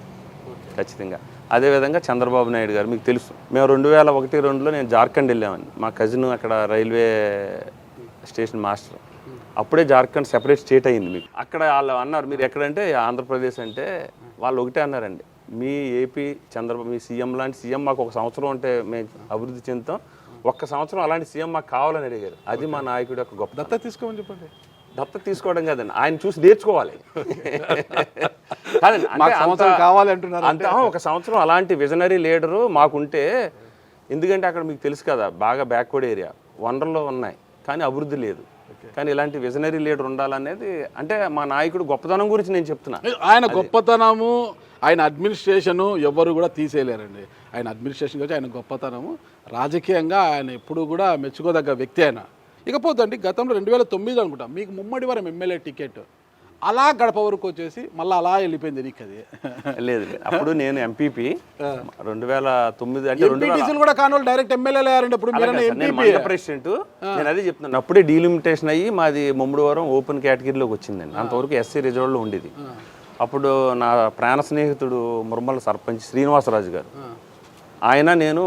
ఖచ్చితంగా. అదేవిధంగా చంద్రబాబు నాయుడు గారు మీకు తెలుసు, మేము 2001-2లో నేను జార్ఖండ్ వెళ్ళామండి. మా కజిన్ అక్కడ రైల్వే స్టేషన్ మాస్టర్. అప్పుడే జార్ఖండ్ సెపరేట్ స్టేట్ అయింది. మీకు అక్కడ వాళ్ళు అన్నారు, మీరు ఎక్కడంటే ఆంధ్రప్రదేశ్ అంటే వాళ్ళు ఒకటే అన్నారండి, మీ ఏపీ చంద్రబాబు మీ సీఎం లాంటి సీఎం మాకు 1 సంవత్సరం ఉంటే మేము అభివృద్ధి చెందుతాం, 1 సంవత్సరం అలాంటి సీఎం మాకు కావాలని అడిగారు. అది మా నాయకుడు యొక్క గొప్ప. దత్త తీసుకోమని చెప్పండి. దత్త తీసుకోవడం కాదండి, ఆయన చూసి నేర్చుకోవాలి కాదండి. కావాలి అంటున్నారు అంతే. 1 సంవత్సరం అలాంటి విజనరీ లీడరు మాకుంటే, ఎందుకంటే అక్కడ మీకు తెలుసు కదా బాగా బ్యాక్వర్డ్ ఏరియా, వనరులు ఉన్నాయి కానీ అభివృద్ధి లేదు. కానీ ఇలాంటి విజనరీ లీడర్ ఉండాలనేది అంటే మా నాయకుడు గొప్పతనం గురించి నేను చెప్తున్నా. ఆయన గొప్పతనము, ఆయన అడ్మినిస్ట్రేషను ఎవరు కూడా తీసేయలేరండి. ఆయన అడ్మినిస్ట్రేషన్ గురించి ఆయన గొప్పతనము, రాజకీయంగా ఆయన ఎప్పుడు కూడా మెచ్చుకోదగ్గ వ్యక్తి ఆయన. ఇకపోతే అండి, గతంలో 2009 అనుకుంటా మీకు ముమ్మడివరం ఎమ్మెల్యే టికెట్ అలా గడప వరకు వచ్చేసి మళ్ళీ అలా వెళ్ళిపోయింది నీకు. అది లేదు, అప్పుడు నేను ఎంపీపీ 2009 అంటే కూడా కాని డైరెక్ట్ ఎమ్మెల్యేలు అయ్యారండి. ఇప్పుడు ప్రెసిడెంట్. నేను అదే చెప్తున్నాను, అప్పుడే డీలిమిటేషన్ అయ్యి మాది ముమ్మడివరం ఓపెన్ కేటగిరీలోకి వచ్చిందండి. అంతవరకు ఎస్సీ రిజర్వ్లో ఉండేది. అప్పుడు నా ప్రాణ స్నేహితుడు మురమల సర్పంచ్ శ్రీనివాసరాజు గారు, ఆయన నేను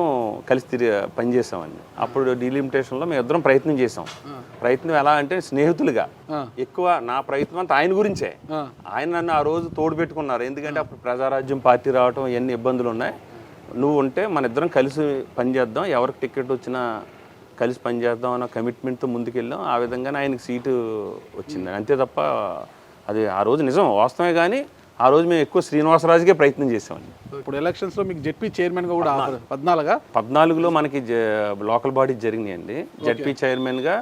కలిసి పనిచేసామండి. అప్పుడు డీలిమిటేషన్లో మేము ఇద్దరం ప్రయత్నం చేసాం. ప్రయత్నం ఎలా అంటే స్నేహితులుగా, ఎక్కువ నా ప్రయత్నం అంతా ఆయన గురించే. ఆయన నన్ను ఆ రోజు తోడు పెట్టుకున్నారు. ఎందుకంటే అప్పుడు ప్రజారాజ్యం పార్టీ రావటం ఎన్ని ఇబ్బందులు ఉన్నాయి, నువ్వు ఉంటే మన ఇద్దరం కలిసి పనిచేద్దాం, ఎవరికి టికెట్ వచ్చినా కలిసి పనిచేద్దాం అన్న కమిట్మెంట్తో ముందుకెళ్ళాం. ఆ విధంగానే ఆయనకి సీటు వచ్చింది. అంతే తప్ప అది ఆ రోజు నిజం వాస్తవమే. కానీ ఆ రోజు మేము ఎక్కువ శ్రీనివాసరాజుకే ప్రయత్నం చేసామండి. ఇప్పుడు ఎలక్షన్స్లో మీకు జెడ్పీ చైర్మన్గా కూడా 14లో మనకి లోకల్ బాడీ జరిగినాయండి. జెడ్పీ చైర్మన్గా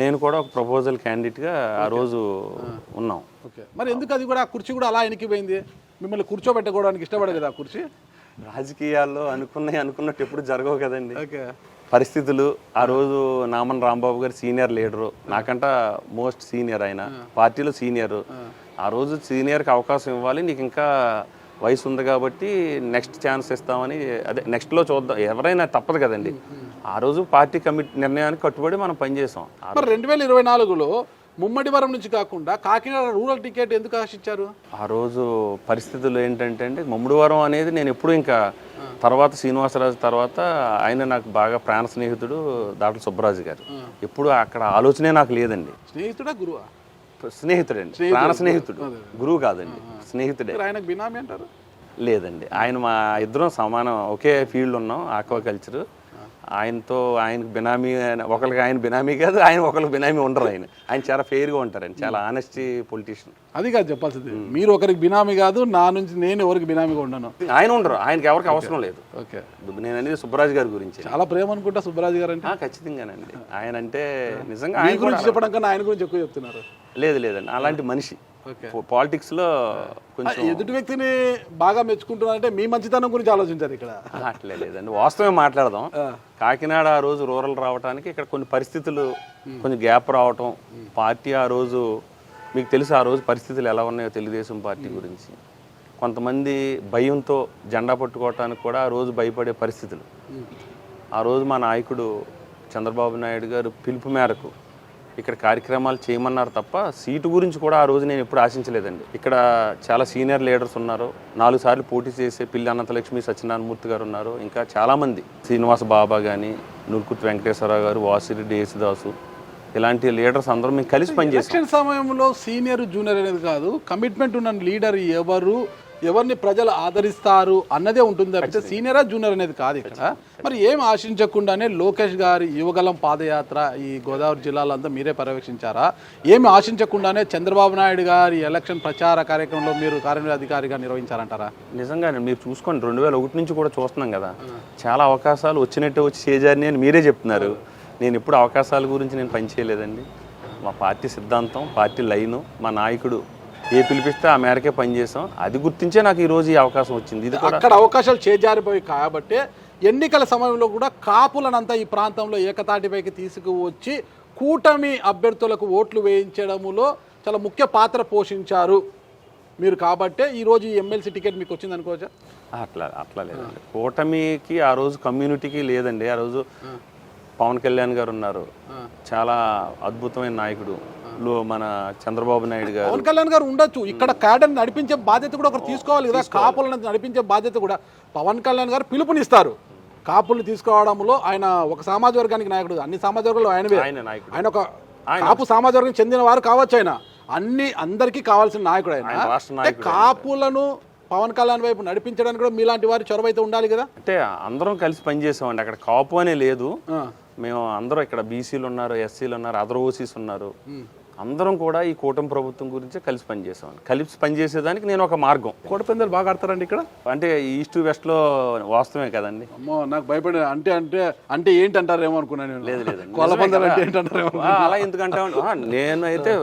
నేను కూడా ఒక ప్రపోజల్ క్యాండిడేట్గా ఆ రోజు ఉన్నాం. ఓకే, మరి ఎందుకు అది కూడా కుర్చీ కూడా అలా వెనక్కిపోయింది? మిమ్మల్ని కూర్చోబెట్టుకోవడానికి ఇష్టపడదు కదా కుర్చీ? రాజకీయాల్లో అనుకున్నట్టు ఎప్పుడు జరగవు కదండి పరిస్థితులు. ఆ రోజు నామన్ రాంబాబు గారు సీనియర్ లీడరు, నాకంట మోస్ట్ సీనియర్, ఆయన పార్టీలో సీనియర్. ఆ రోజు సీనియర్కి అవకాశం ఇవ్వాలి, నీకు ఇంకా వయసు ఉంది కాబట్టి నెక్స్ట్ ఛాన్స్ ఇస్తామని, అదే నెక్స్ట్లో చూద్దాం, ఎవరైనా తప్పదు కదండి. ఆ రోజు పార్టీ నిర్ణయానికి కట్టుబడి మనం పనిచేసాం. మరి 2024లో ముమ్మడివరం నుంచి కాకుండా కాకినాడ రూరల్ టికెట్ ఎందుకు ఆశించారు? ఆ రోజు పరిస్థితులు ఏంటంటే అండి, ముమ్మడివరం అనేది నేను ఎప్పుడు ఇంకా తర్వాత శ్రీనివాసరాజు తర్వాత ఆయన నాకు బాగా ప్రాణ స్నేహితుడు దాట్ల సుబ్బరాజు గారు. ఎప్పుడు అక్కడ ఆలోచనే నాకు లేదండి. స్నేహితుడా గురువా? స్నేహితుడండి, ప్రాణ స్నేహితుడు, గురువు కాదండి, స్నేహితుడే. ఆయనకు బినామీ అంటారు? లేదండి, ఆయన మా ఇద్దరం సమానం, ఒకే ఫీల్డ్ ఉన్నాం, ఆక్వాకల్చర్. ఆయనకు బినామీ, ఒకరికి ఆయన బినామీ కాదు, ఆయన ఒకరికి బినామీ ఉండరు. ఆయన చాలా ఫెయిర్గా ఉంటారండి, చాలా ఆనెస్టీ పొలిటీషియన్. అది కాదు చెప్పాల్సింది, మీరు ఒకరికి బినామీ కాదు, నా నుంచి నేను ఎవరికి బినామీగా ఉండను. ఆయన ఉండరు, ఆయనకి ఎవరికి అవసరం లేదు. ఓకే, నేను అనేది సుబ్బరాజు గారి గురించి. చాలా ప్రేమ అనుకుంటా సుబ్బరాజు గారు అంటే. ఖచ్చితంగానండి, ఆయన అంటే నిజంగా ఆయన గురించి చెప్పడం కన్నా ఆయన గురించి ఎక్కువ చెప్తున్నారు. లేదండి, అలాంటి మనిషి. పాలిటిక్స్ లో కొంచెం ఎదుటి వ్యక్తిని బాగా మెచ్చుకుంటున్నారంటే మీ మంచితనం గురించి ఆలోచించారు ఇక్కడ. అట్లే లేదండి, వాస్తవమే మాట్లాడదాం. కాకినాడ ఆ రోజు రూరల్ రావడానికి ఇక్కడ కొన్ని పరిస్థితులు, కొంచెం గ్యాప్ రావటం, పార్టీ ఆ రోజు మీకు తెలుసు ఆ రోజు పరిస్థితులు ఎలా ఉన్నాయో తెలుగుదేశం పార్టీ గురించి. కొంతమంది భయంతో జెండా పట్టుకోవటానికి కూడా ఆ రోజు భయపడే పరిస్థితులు. ఆ రోజు మా నాయకుడు చంద్రబాబు నాయుడు గారు పిలుపు మేరకు ఇక్కడ కార్యక్రమాలు చేయమన్నారు తప్ప సీటు గురించి కూడా ఆ రోజు నేను ఎప్పుడు ఆశించలేదండి. ఇక్కడ చాలా సీనియర్ లీడర్స్ ఉన్నారు, 4 సార్లు పోటీ చేసే పిల్లి అనంతలక్ష్మి సత్యనారాయణమూర్తి గారు ఉన్నారు, ఇంకా చాలామంది, శ్రీనివాస బాబా కానీ, నూర్కుర్తి వెంకటేశ్వరరావు గారు, వాసిరెడ్డి యేసుదాసు, ఇలాంటి లీడర్స్ అందరూ మేము కలిసి పనిచేస్తాం. ఎలక్షన్ సమయంలో సీనియర్ జూనియర్ అనేది కాదు, కమిట్మెంట్ ఉన్న లీడర్ ఎవరిని ప్రజలు ఆదరిస్తారు అన్నదే ఉంటుంది తప్పితే సీనియరా జూనియర్ అనేది కాదు ఇక్కడ. మరి ఏం ఆశించకుండానే లోకేష్ గారి యువగలం పాదయాత్ర ఈ గోదావరి జిల్లాలో అంతా మీరే పర్యవేక్షించారా? ఏమి ఆశించకుండానే చంద్రబాబు నాయుడు గారి ఎలక్షన్ ప్రచార కార్యక్రమంలో మీరు కార్యనిర్వహణాధికారిగా నిర్వహించారంటారా? నిజంగానే మీరు చూసుకోండి, 2001 నుంచి కూడా చూస్తున్నాం కదా, చాలా అవకాశాలు వచ్చినట్టు వచ్చి చేజారిని అని మీరే చెప్తున్నారు. నేను ఎప్పుడు అవకాశాల గురించి నేను పనిచేయలేదండి. మా పార్టీ సిద్ధాంతం, పార్టీ లైను, మా నాయకుడు ఏ పిలిపిస్తే ఆ మేరకే పనిచేసాం. అది గుర్తించే నాకు ఈరోజు ఈ అవకాశం వచ్చింది. ఇది కూడా అక్కడ అవకాశాలు చేజారిపోయి కాబట్టి ఎన్నికల సమయంలో కూడా కాపులనంతా ఈ ప్రాంతంలో ఏకతాటిపైకి తీసుకువచ్చి కూటమి అభ్యర్థులకు ఓట్లు వేయించడములో చాలా ముఖ్య పాత్ర పోషించారు మీరు. కాబట్టే ఈరోజు ఈ ఎమ్మెల్సీ టికెట్ మీకు వచ్చింది అనుకోవచ్చా? అట్లా లేదండి. కూటమికి ఆ రోజు కమ్యూనిటీకి లేదండి. ఆ రోజు పవన్ కళ్యాణ్ గారు ఉన్నారు, చాలా అద్భుతమైన నాయకుడు. మన చంద్రబాబు నాయుడు గారు. పవన్ కళ్యాణ్ గారు ఉండొచ్చు, ఇక్కడ క్యాడర్ నడిపించే బాధ్యత కూడా ఒకరు తీసుకోవాలి కదా. కాపులను నడిపించే బాధ్యత కూడా పవన్ కళ్యాణ్ గారు పిలుపునిస్తారు. కాపుల్ని తీసుకోవడంలో ఆయన ఒక సామాజిక వర్గానికి నాయకుడు, అన్ని సామాజిక వర్గాలు ఆయన ఒక కాపు సామాజిక వర్గం చెందిన వారు కావచ్చు. ఆయన అందరికీ కావాల్సిన నాయకుడు ఆయన. కాపులను పవన్ కళ్యాణ్ వైపు నడిపించడానికి కూడా మీలాంటి వారి చొరవ అయితే ఉండాలి కదా. అంటే అందరం కలిసి పనిచేసామండి. అక్కడ కాపు అనే లేదు, మేము అందరం ఇక్కడ బీసీలు ఉన్నారు, ఎస్సీలు ఉన్నారు, అదర్ ఓసీస్ ఉన్నారు. అందరం కూడా ఈ కూటమి ప్రభుత్వం గురించి కలిసి పనిచేసాం. కలిసి పనిచేసేదానికి నేను ఒక మార్గం. కోడిపందాలు బాగా ఆడతారండి ఇక్కడ? అంటే ఈస్ట్ వెస్ట్లో వాస్తవమే కదండి. అమ్మో, నాకు భయపడే అంటే ఏంటంటారేమో అనుకున్నాను. లేదు లేదండి, కోళ్ళపందాలు అంటే ఏంటంటారేమో. అలా ఎందుకంటే నేనైతే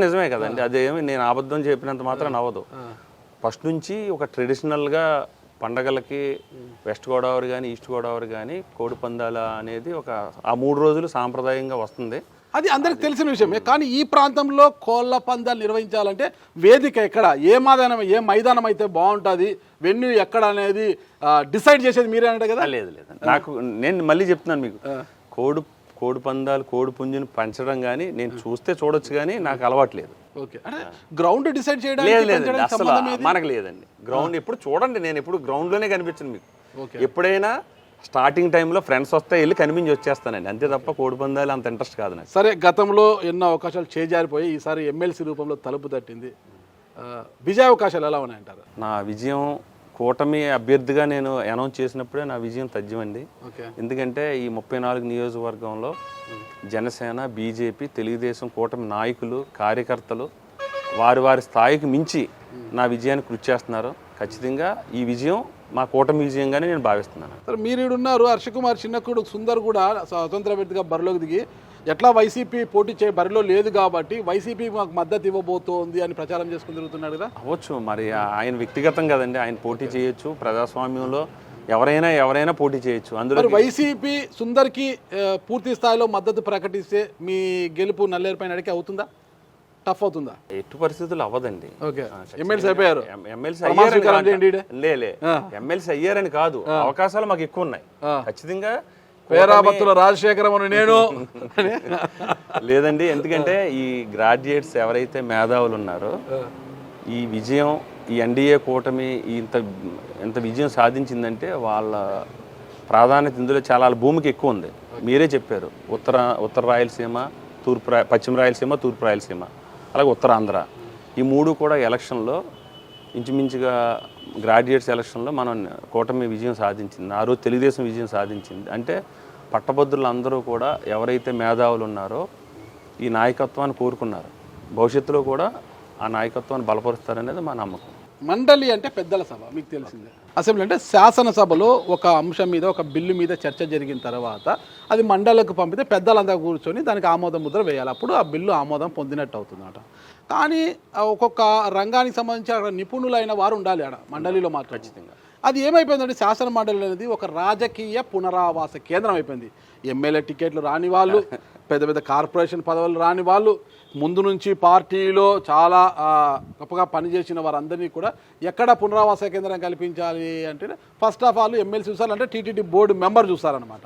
నిజమే కదండి. అదేమి నేను అబద్ధం చెప్పినంత మాత్రం నవ్వదు. ఫస్ట్ నుంచి ఒక ట్రెడిషనల్గా పండగలకి వెస్ట్ గోదావరి కానీ ఈస్ట్ గోదావరి కానీ కోడిపందాల అనేది ఆ 3 రోజులు సాంప్రదాయంగా వస్తుంది. అది అందరికి తెలిసిన విషయమే. కానీ ఈ ప్రాంతంలో కోళ్ళ పందాలు నిర్వహించాలంటే వేదిక ఎక్కడ, ఏ మైదానం అయితే బాగుంటుంది, వెన్యూ ఎక్కడ అనేది డిసైడ్ చేసేది మీరే అంటే కదా. లేదు నేను మళ్ళీ చెప్తున్నాను మీకు, కోడి పందాలు కోడి పుంజుని పంచడం కానీ నేను చూస్తే చూడొచ్చు కానీ నాకు అలవాట్లేదు. గ్రౌండ్ డిసైడ్ చేయడం అసలు మనకు లేదండి. గ్రౌండ్ ఎప్పుడు చూడండి, నేను ఎప్పుడు గ్రౌండ్లోనే కనిపించను మీకు. ఎప్పుడైనా స్టార్టింగ్ టైంలో ఫ్రెండ్స్ వస్తే వెళ్ళి కనిపించి వచ్చేస్తానండి, అంతే తప్ప కోడిపందాలు అంత ఇంట్రెస్ట్ కాదు నాకు. సరే, గతంలో ఎన్నో అవకాశాలు చేజారిపోయి ఈసారి ఎమ్మెల్సీ రూపంలో తలుపు తట్టింది. విజయ అవకాశాలు ఎలా ఉన్నాయంటారు? నా విజయం కూటమి అభ్యర్థిగా నేను అనౌన్స్ చేసినప్పుడే నా విజయం తథ్యమండి. ఎందుకంటే ఈ 34 నియోజకవర్గంలో జనసేన, బీజేపీ, తెలుగుదేశం కూటమి నాయకులు, కార్యకర్తలు వారి స్థాయికి మించి నా విజయాన్ని కృషి చేస్తున్నారు. ఖచ్చితంగా ఈ విజయం మా కూటమి విజయంగానే నేను భావిస్తున్నాను. సరే, మీరు ఉన్నారు, హర్షకుమార్ చిన్నకుడు సుందర్ కూడా స్వతంత్ర అభ్యర్థిగా బరిలోకి దిగి ఎట్లా వైసీపీ పోటీ బరిలో లేదు కాబట్టి వైసీపీ మాకు మద్దతు ఇవ్వబోతోంది అని ప్రచారం చేసుకుని తిరుగుతున్నాడు కదా. అవ్వచ్చు, మరి ఆయన వ్యక్తిగతం కదండి, ఆయన పోటీ చేయొచ్చు. ప్రజాస్వామ్యంలో ఎవరైనా పోటీ చేయొచ్చు. అందులో వైసీపీ సుందర్కి పూర్తి స్థాయిలో మద్దతు ప్రకటిస్తే మీ గెలుపు నల్లేరుపైన అడిగి అవుతుందా, టఫ్ అవుతుందా? ఎట్టి పరిస్థితులు అవ్వదండి. ఎమ్మెల్సీ అయిపోయారు, ఎమ్మెల్సీ అయ్యారని కాదు, అవకాశాలు మాకు ఎక్కువ ఉన్నాయి. ఖచ్చితంగా పేరాబత్తుల రాజశేఖరం అని నేను లేదండి. ఎందుకంటే ఈ గ్రాడ్యుయేట్స్ ఎవరైతే మేధావులు ఉన్నారో ఈ విజయం, ఈ ఎన్డీఏ కూటమి ఇంత విజయం సాధించిందంటే వాళ్ళ ప్రాధాన్యత ఇందులో చాలా భూమికి ఎక్కువ ఉంది. మీరే చెప్పారు, ఉత్తర రాయలసీమ, పశ్చిమ రాయలసీమ, తూర్పు రాయలసీమ, అలాగే ఉత్తరాంధ్ర, ఈ 3 కూడా ఎలక్షన్లో ఇంచుమించుగా గ్రాడ్యుయేట్స్ ఎలక్షన్లో మనం కూటమి విజయం సాధించింది. ఆ రోజు తెలుగుదేశం విజయం సాధించింది. అంటే పట్టభద్రులు అందరూ కూడా ఎవరైతే మేధావులు ఉన్నారో ఈ నాయకత్వాన్ని కోరుకున్నారు. భవిష్యత్తులో కూడా ఆ నాయకత్వాన్ని బలపరుస్తారనేది మా నమ్మకం. మండలి అంటే పెద్దల సభ, మీకు తెలిసిందే. అసెంబ్లీ అంటే శాసనసభలో ఒక అంశం మీద, ఒక బిల్లు మీద చర్చ జరిగిన తర్వాత అది మండలికి పంపితే పెద్దలంతా కూర్చొని దానికి ఆమోద ముద్ర వేయాలి. అప్పుడు ఆ బిల్లు ఆమోదం పొందినట్టు అవుతుందట. కానీ ఒక్కొక్క రంగానికి సంబంధించి అక్కడ నిపుణులైన వారు ఉండాలి ఆడ మండలిలో మాత్రం. ఖచ్చితంగా అది ఏమైపోయిందంటే శాసన మండలి అనేది ఒక రాజకీయ పునరావాస కేంద్రం అయిపోయింది. ఎమ్మెల్యే టికెట్లు రాని వాళ్ళు, పెద్ద కార్పొరేషన్ పదవులు రాని వాళ్ళు, ముందు నుంచి పార్టీలో చాలా గొప్పగా పనిచేసిన వారందరినీ కూడా ఎక్కడ పునరావాస కేంద్రం కల్పించాలి అంటే ఫస్ట్ ఆఫ్ ఆల్ ఎమ్మెల్సీ చూసారంటే టీటీడీ బోర్డు మెంబర్ చూస్తారనమాట.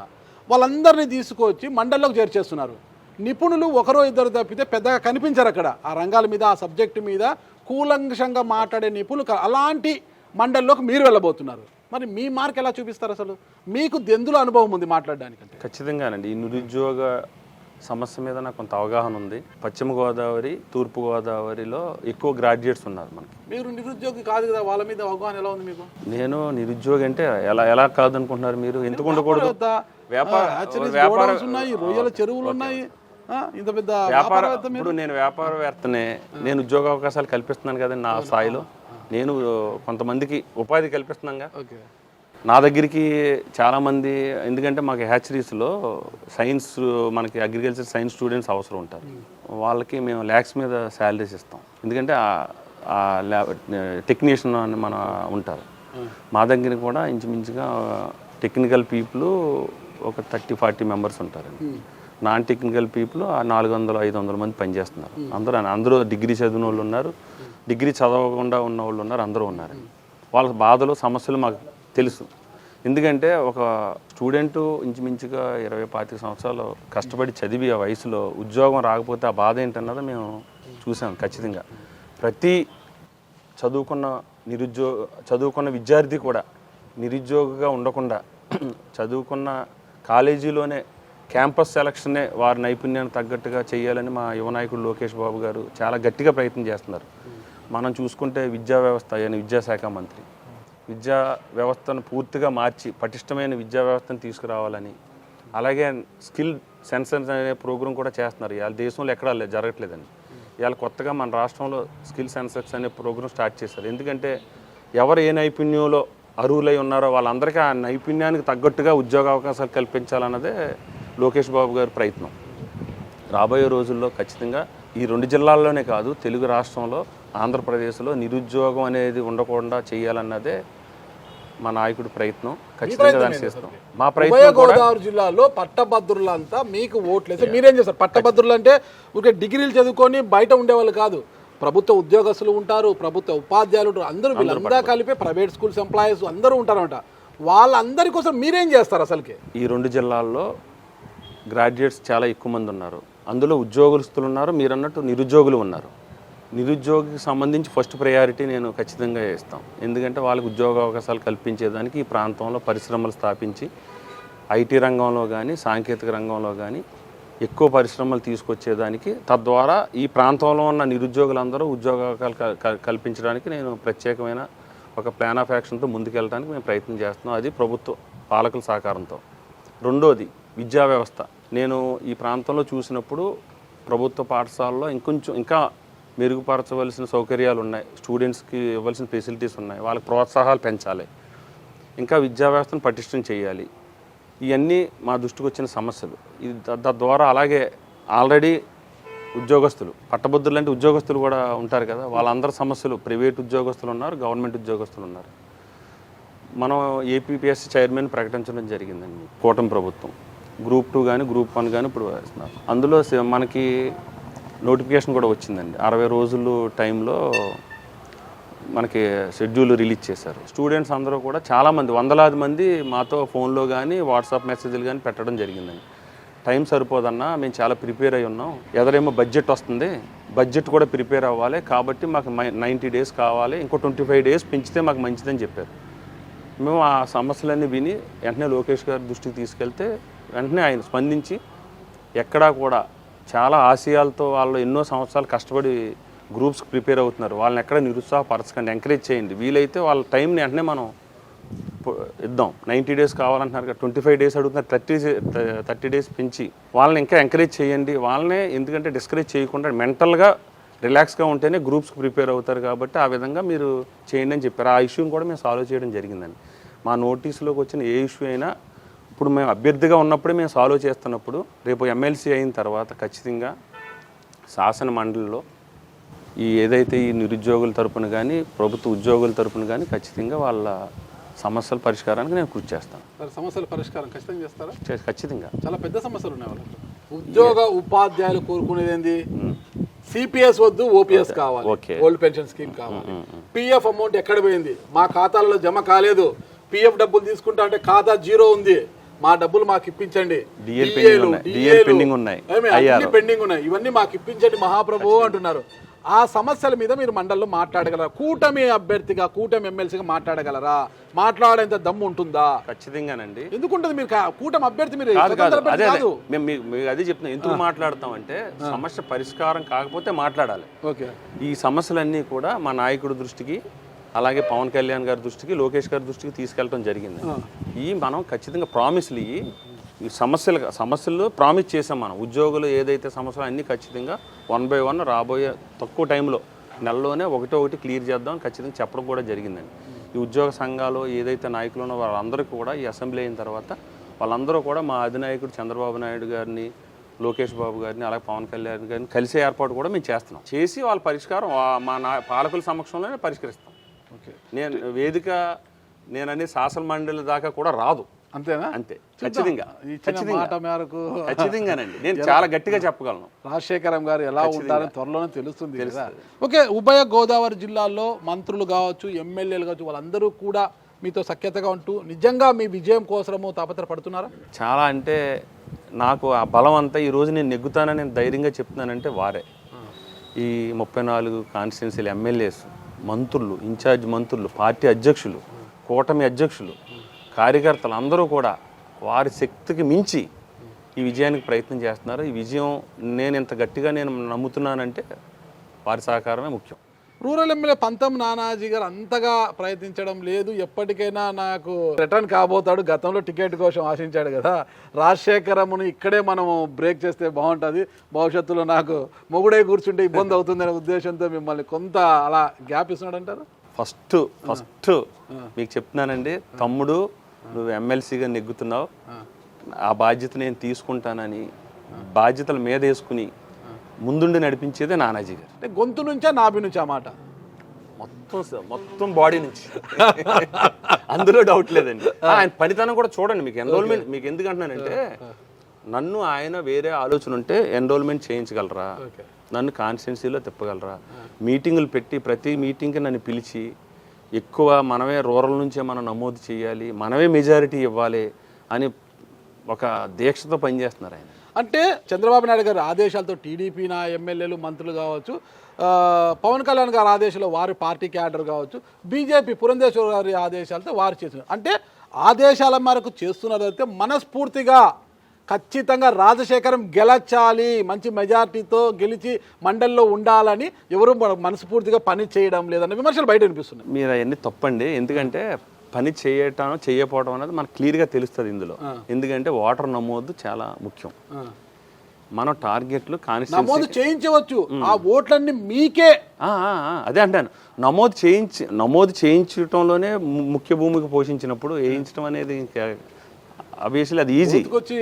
వాళ్ళందరినీ తీసుకొచ్చి మండలిలోకి చేర్చేస్తున్నారు. నిపుణులు ఒకరో ఇద్దరు తప్పితే పెద్దగా కనిపించారు అక్కడ. ఆ రంగాల మీద, ఆ సబ్జెక్టు మీద కూలంకషంగా మాట్లాడే నిపుణులు అలాంటి మండలిలోకి మీరు వెళ్ళబోతున్నారు. మరి మీ మార్క్ ఎలా చూపిస్తారు? అసలు మీకు ఎందులో అనుభవం ఉంది మాట్లాడడానికి? ఖచ్చితంగానండి, ఈ నిరుద్యోగ సమస్య మీద నాకు కొంత అవగాహన ఉంది. పశ్చిమ గోదావరి, తూర్పు గోదావరిలో ఎక్కువ గ్రాడ్యుయేట్స్ ఉన్నారు మనకి. మీరు నిరుద్యోగి కాదు కదా, వాళ్ళ మీద అవగాహన ఎలా ఉంది మీకు? నేను నిరుద్యోగి అంటే ఎలా కాదు అనుకుంటున్నారు మీరు? ఎందుకు ఉండకూడదు? రొయ్యల చెరువులు ఉన్నాయి, ఇంత పెద్ద ఇప్పుడు నేను వ్యాపారవేత్తనే, నేను ఉద్యోగ అవకాశాలు కల్పిస్తున్నాను కదండి నా స్థాయిలో. నేను కొంతమందికి ఉపాధి కల్పిస్తున్నాగా. నా దగ్గరికి చాలామంది, ఎందుకంటే మాకు హ్యాచరీస్లో సైన్స్, మనకి అగ్రికల్చర్ సైన్స్ స్టూడెంట్స్ అవసరం ఉంటారు. వాళ్ళకి మేము ల్యాక్స్ మీద శాలరీస్ ఇస్తాం. ఎందుకంటే టెక్నీషియన్ అని మన ఉంటారు. మా దగ్గర కూడా ఇంచుమించుగా టెక్నికల్ పీపుల్ ఒక 30-40 మెంబర్స్ ఉంటారండి. నాన్ టెక్నికల్ పీపుల్ 400-500 మంది పనిచేస్తున్నారు. అందరూ డిగ్రీ చదివిన వాళ్ళు ఉన్నారు, డిగ్రీ చదవకుండా ఉన్న వాళ్ళు ఉన్నారు, అందరూ ఉన్నారు. వాళ్ళ బాధలు, సమస్యలు మాకు తెలుసు. ఎందుకంటే ఒక స్టూడెంట్ ఇంచుమించుగా 20-25 సంవత్సరాలు కష్టపడి చదివి ఆ వయసులో ఉద్యోగం రాకపోతే ఆ బాధ ఏంటన్నది మేము చూసాం ఖచ్చితంగా. ప్రతి చదువుకున్న విద్యార్థి కూడా నిరుద్యోగిగా ఉండకుండా చదువుకున్న కాలేజీలోనే క్యాంపస్ సెలక్షన్నే వారి నైపుణ్యానికి తగ్గట్టుగా చేయాలని మా యువ నాయకుడు లోకేష్ బాబు గారు చాలా గట్టిగా ప్రయత్నం చేస్తున్నారు. మనం చూసుకుంటే విద్యా వ్యవస్థ ఆయన విద్యాశాఖ మంత్రి విద్యా వ్యవస్థను పూర్తిగా మార్చి పటిష్టమైన విద్యా వ్యవస్థను తీసుకురావాలని, అలాగే స్కిల్ సెన్సర్స్ అనే ప్రోగ్రాం కూడా చేస్తున్నారు. ఇవాళ దేశంలో ఎక్కడా జరగట్లేదని ఇవాళ కొత్తగా మన రాష్ట్రంలో స్కిల్ సెన్సర్స్ అనే ప్రోగ్రాం స్టార్ట్ చేశారు. ఎందుకంటే ఎవరు ఏ నైపుణ్యంలో అర్హులై ఉన్నారో వాళ్ళందరికీ ఆ నైపుణ్యానికి తగ్గట్టుగా ఉద్యోగ అవకాశాలు కల్పించాలన్నదే లోకేష్ బాబు గారి ప్రయత్నం. రాబోయే రోజుల్లో ఖచ్చితంగా ఈ 2 జిల్లాల్లోనే కాదు, తెలుగు రాష్ట్రంలో ఆంధ్రప్రదేశ్లో నిరుద్యోగం అనేది ఉండకుండా చేయాలన్నదే మా నాయకుడి ప్రయత్నం. ఖచ్చితంగా దాన్ని చేస్తాం. మా ప్రయత్నం గోదావరి జిల్లాలో పట్టభద్రులంతా మీకు ఓట్లేసి మీరేం చేస్తారు? పట్టభద్రులు అంటే ఊరికే డిగ్రీలు చదువుకొని బయట ఉండేవాళ్ళు కాదు, ప్రభుత్వ ఉద్యోగస్తులు ఉంటారు, ప్రభుత్వ ఉపాధ్యాయులు ఉంటారు, అందరూ వీళ్ళంతా కలిపి ప్రైవేట్ స్కూల్స్ ఎంప్లాయీస్ అందరూ ఉంటారన్నమాట. వాళ్ళందరి కోసం మీరేం చేస్తారు? అసలుకి ఈ 2 జిల్లాల్లో గ్రాడ్యుయేట్స్ చాలా ఎక్కువ మంది ఉన్నారు. అందులో ఉద్యోగస్తులు ఉన్నారు, మీరు అన్నట్టు నిరుద్యోగులు ఉన్నారు. నిరుద్యోగికి సంబంధించి ఫస్ట్ ప్రయారిటీ నేను ఖచ్చితంగా ఇస్తాం. ఎందుకంటే వాళ్ళకి ఉద్యోగ అవకాశాలు కల్పించేదానికి ఈ ప్రాంతంలో పరిశ్రమలు స్థాపించి ఐటీ రంగంలో కానీ సాంకేతిక రంగంలో కానీ ఎక్కువ పరిశ్రమలు తీసుకొచ్చేదానికి, తద్వారా ఈ ప్రాంతంలో ఉన్న నిరుద్యోగులందరూ ఉద్యోగ అవకాశాలు కల్పించడానికి నేను ప్రత్యేకమైన ఒక ప్లాన్ ఆఫ్ యాక్షన్తో ముందుకెళ్ళడానికి మేము ప్రయత్నం చేస్తున్నాం. అది ప్రభుత్వ పాలకుల సహకారంతో. రెండోది విద్యా వ్యవస్థ. నేను ఈ ప్రాంతంలో చూసినప్పుడు ప్రభుత్వ పాఠశాలలో ఇంకా మెరుగుపరచవలసిన సౌకర్యాలు ఉన్నాయి, స్టూడెంట్స్కి ఇవ్వాల్సిన ఫెసిలిటీస్ ఉన్నాయి, వాళ్ళకి ప్రోత్సాహాలు పెంచాలి, ఇంకా విద్యా వ్యవస్థను పటిష్టం చేయాలి. ఇవన్నీ మా దృష్టికి వచ్చిన సమస్యలు. ఇది తద్వారా అలాగే ఆల్రెడీ ఉద్యోగస్తులు పట్టభద్రులు అంటే ఉద్యోగస్తులు కూడా ఉంటారు కదా, వాళ్ళందరి సమస్యలు ప్రైవేట్ ఉద్యోగస్తులు ఉన్నారు, గవర్నమెంట్ ఉద్యోగస్తులు ఉన్నారు. మనం ఏపీపీఎస్సీ చైర్మన్ ప్రకటించడం జరిగిందండి కూటమి ప్రభుత్వం. గ్రూప్ 2 కానీ గ్రూప్ 1 కానీ ఇప్పుడు వేస్తున్నారు. అందులో మనకి నోటిఫికేషన్ కూడా వచ్చిందండి. 60 రోజులు టైంలో మనకి షెడ్యూల్ రిలీజ్ చేశారు. స్టూడెంట్స్ అందరూ కూడా చాలామంది వందలాది మంది మాతో ఫోన్లో కానీ వాట్సాప్ మెసేజ్లు కానీ పెట్టడం జరిగిందండి. టైం సరిపోదన్నా, మేము చాలా ప్రిపేర్ అయి ఉన్నాం, ఎదరేమో బడ్జెట్ వస్తుంది, బడ్జెట్ కూడా ప్రిపేర్ అవ్వాలి, కాబట్టి మాకు 90 డేస్ కావాలి, ఇంకో 25 డేస్ పెంచితే మాకు మంచిదని చెప్పారు. మేము ఆ సమస్యలన్నీ విని వెంటనే లోకేష్ గారి దృష్టికి తీసుకెళ్తే వెంటనే ఆయన స్పందించి ఎక్కడా కూడా చాలా ఆశయాలతో వాళ్ళు ఎన్నో సంవత్సరాలు కష్టపడి గ్రూప్స్కి ప్రిపేర్ అవుతున్నారు, వాళ్ళని ఎక్కడ నిరుత్సాహపరచకండి, ఎంకరేజ్ చేయండి, వీలైతే వాళ్ళ టైంని వెంటనే మనం ఇద్దాం. 90 డేస్ కావాలంటున్నారు కదా, 25 డేస్ అడుగుతున్నారు, 30 డేస్ పెంచి వాళ్ళని ఇంకా ఎంకరేజ్ చేయండి. వాళ్ళనే ఎందుకంటే డిస్కరేజ్ చేయకుండా మెంటల్గా రిలాక్స్గా ఉంటేనే గ్రూప్స్కి ప్రిపేర్ అవుతారు, కాబట్టి ఆ విధంగా మీరు చేయండి అని చెప్పారు. ఆ ఇష్యూని కూడా మేము సాల్వ్ చేయడం జరిగిందండి. మా నోటీసులోకి వచ్చిన ఏ ఇష్యూ అయినా ఇప్పుడు మేము అభ్యర్థిగా ఉన్నప్పుడే మేము సాల్వ్ చేస్తున్నప్పుడు, రేపు ఎమ్మెల్సీ అయిన తర్వాత ఖచ్చితంగా శాసన మండలిలో ఏదైతే ఈ నిరుద్యోగుల తరపున కానీ ప్రభుత్వ ఉద్యోగుల తరపున కానీ ఖచ్చితంగా వాళ్ళ సమస్యల పరిష్కారానికి నేను కృషి చేస్తాను. సమస్యల పరిష్కారం ఖచ్చితంగా చేస్తారా? ఖచ్చితంగా. చాలా పెద్ద సమస్యలు ఉన్నాయి వాళ్ళకి. ఉద్యోగ ఉపాధ్యాయులు కోరుకునేది ఏంది? సిపిఎస్ వద్దు, ఓపీఎస్ కావాలి, ఓల్డ్ పెన్షన్ స్కీమ్ కావాలి. పిఎఫ్ అమౌంట్ ఎక్కడ పోయింది? మా ఖాతాలలో జమ కాలేదు, పిఎఫ్ డబ్బులు తీసుకుంటా అంటే ఖాతా 0 ఉంది, మా డబ్బులు మాకు ఇప్పించండి, పెండింగ్ ఉన్నాయి, ఇవన్నీ మాకు ఇప్పించండి మహాప్రభు అంటున్నారు. ఆ సమస్యల మీద మీరు మండలిలో మాట్లాడగలరా? కూటమి అభ్యర్థిగా, కూటమి ఎమ్మెల్సీగా మాట్లాడగలరా? మాట్లాడేంత దమ్ము ఉంటుందా? ఖచ్చితంగానండి. ఎందుకుంటుంది? మీరు కూటమి అభ్యర్థి, మీరు అదే చెప్తున్నా. ఎందుకు మాట్లాడతాం అంటే సమస్య పరిష్కారం కాకపోతే మాట్లాడాలి. ఈ సమస్యలన్నీ కూడా మా నాయకుడి దృష్టికి, అలాగే పవన్ కళ్యాణ్ గారి దృష్టికి, లోకేష్ గారి దృష్టికి తీసుకెళ్ళడం జరిగింది. మనం ఖచ్చితంగా ప్రామిస్లు ఈ సమస్యలు ప్రామిస్ చేసాం. మనం ఉద్యోగులు ఏదైతే సమస్యలు అన్నీ ఖచ్చితంగా 1 by 1 రాబోయే తక్కువ టైంలో నెలలోనే ఒకటి క్లియర్ చేద్దాం ఖచ్చితంగా చెప్పడం కూడా జరిగిందండి. ఈ ఉద్యోగ సంఘాలు ఏదైతే నాయకులు ఉన్నో వాళ్ళందరికీ కూడా ఈ అసెంబ్లీ అయిన తర్వాత వాళ్ళందరూ కూడా మా అధినాయకుడు చంద్రబాబు నాయుడు గారిని, లోకేష్ బాబు గారిని, అలాగే పవన్ కళ్యాణ్ గారిని కలిసే ఏర్పాటు కూడా మేము చేస్తున్నాం. చేసి వాళ్ళ పరిష్కారం మా పాలకుల సమక్షంలోనే పరిష్కరిస్తాం. నేనని శాసన మండలి దాకా కూడా రాదు. అంతేనా? అంతే. ఖచ్చితంగానండి. నేను చాలా గట్టిగా చెప్పగలను. రాజశేఖరం గారు ఎలా ఉంటారని త్వరలోనే తెలుస్తుంది కదా. ఓకే, ఉభయ గోదావరి జిల్లాల్లో మంత్రులు కావచ్చు, ఎమ్మెల్యేలు కావచ్చు, వాళ్ళందరూ కూడా మీతో సఖ్యతగా ఉంటూ నిజంగా మీ విజయం కోసము తాపత్రపడుతున్నారా? చాలా అంటే నాకు ఆ బలం అంతా ఈరోజు నేను నెగ్గుతానని నేను ధైర్యంగా చెప్తున్నానంటే వారే. ఈ 34 కాన్స్టిట్యున్సీలు ఎమ్మెల్యేస్, మంత్రులు, ఇన్ఛార్జ్ మంత్రులు, పార్టీ అధ్యక్షులు, కూటమి అధ్యక్షులు, కార్యకర్తలు అందరూ కూడా వారి శక్తికి మించి ఈ విజయానికి ప్రయత్నం చేస్తున్నారు. ఈ విజయం నేను ఇంత గట్టిగా నేను నమ్ముతున్నానంటే వారి సహకారమే ముఖ్యం. రూరల్ ఎమ్మెల్యే పంతం నానాజీ గారు అంతగా ప్రయత్నించడం లేదు. ఎప్పటికైనా నాకు రిటర్న్ కాబోతాడు. గతంలో టికెట్ కోసం ఆశించాడు కదా. రాజశేఖరమును ఇక్కడే మనం బ్రేక్ చేస్తే బాగుంటుంది, భవిష్యత్తులో నాకు మొగుడే కూర్చుంటే ఇబ్బంది అవుతుందనే ఉద్దేశంతో మిమ్మల్ని కొంత అలా గ్యాప్ ఇస్తున్నాడు అంటారు. ఫస్ట్ మీకు చెప్తున్నానండి, తమ్ముడు నువ్వు ఎమ్మెల్సీగా నెగ్గుతున్నావు, ఆ బాధ్యత నేను తీసుకుంటానని బాధ్యతల మీద వేసుకుని ముందుండి నడిపించేదే నానాజీ గారు. అంటే గొంతు నుంచా నాభి నుంచి ఆ మాట? మొత్తం బాడీ నుంచి అందులో డౌట్ లేదండి. ఆయన పనితనం కూడా చూడండి. మీకు ఎన్రోల్మెంట్ మీకు ఎందుకు అంటున్నానంటే, నన్ను ఆయన వేరే ఆలోచన ఉంటే ఎన్రోల్మెంట్ చేయించగలరా, నన్ను కాన్స్టిట్యున్సీలో తిప్పగలరా, మీటింగులు పెట్టి ప్రతి మీటింగ్కి నన్ను పిలిచి ఎక్కువ మనమే రూరల్ నుంచే మనం నమోదు చేయాలి, మనమే మెజారిటీ ఇవ్వాలి అని ఒక దీక్షతో పనిచేస్తున్నారు ఆయన. అంటే చంద్రబాబు నాయుడు గారి ఆదేశాలతో టీడీపీ నా ఎమ్మెల్యేలు మంత్రులు కావచ్చు, పవన్ కళ్యాణ్ గారి ఆదేశాలు వారి పార్టీ క్యాడర్ కావచ్చు, బీజేపీ పురంధేశ్వర్ గారి ఆదేశాలతో వారు చేస్తున్నారు. అంటే ఆదేశాల మేరకు చేస్తున్నారు. అయితే మనస్ఫూర్తిగా ఖచ్చితంగా రాజశేఖరం గెలచాలి, మంచి మెజార్టీతో గెలిచి మండలిలో ఉండాలని ఎవరు మనస్ఫూర్తిగా పని చేయడం లేదన్న విమర్శలు బయట వినిపిస్తున్నాయి. మీరు అవన్నీ తప్పండి. ఎందుకంటే పని చేయకపోవడం అనేది మనకు క్లియర్గా తెలుస్తుంది ఇందులో. ఎందుకంటే ఓటర్ నమోదు చాలా ముఖ్యం. మనం టార్గెట్లు నమోదు చేయించవచ్చు, ఆ ఓట్లన్నీ మీకే. అదే అంటాను, నమోదు చేయించడంలోనే ముఖ్య భూమికి పోషించినప్పుడు వేయించడం అనేది ఇంకా అబ్వియస్లీ అది ఈజీ వచ్చి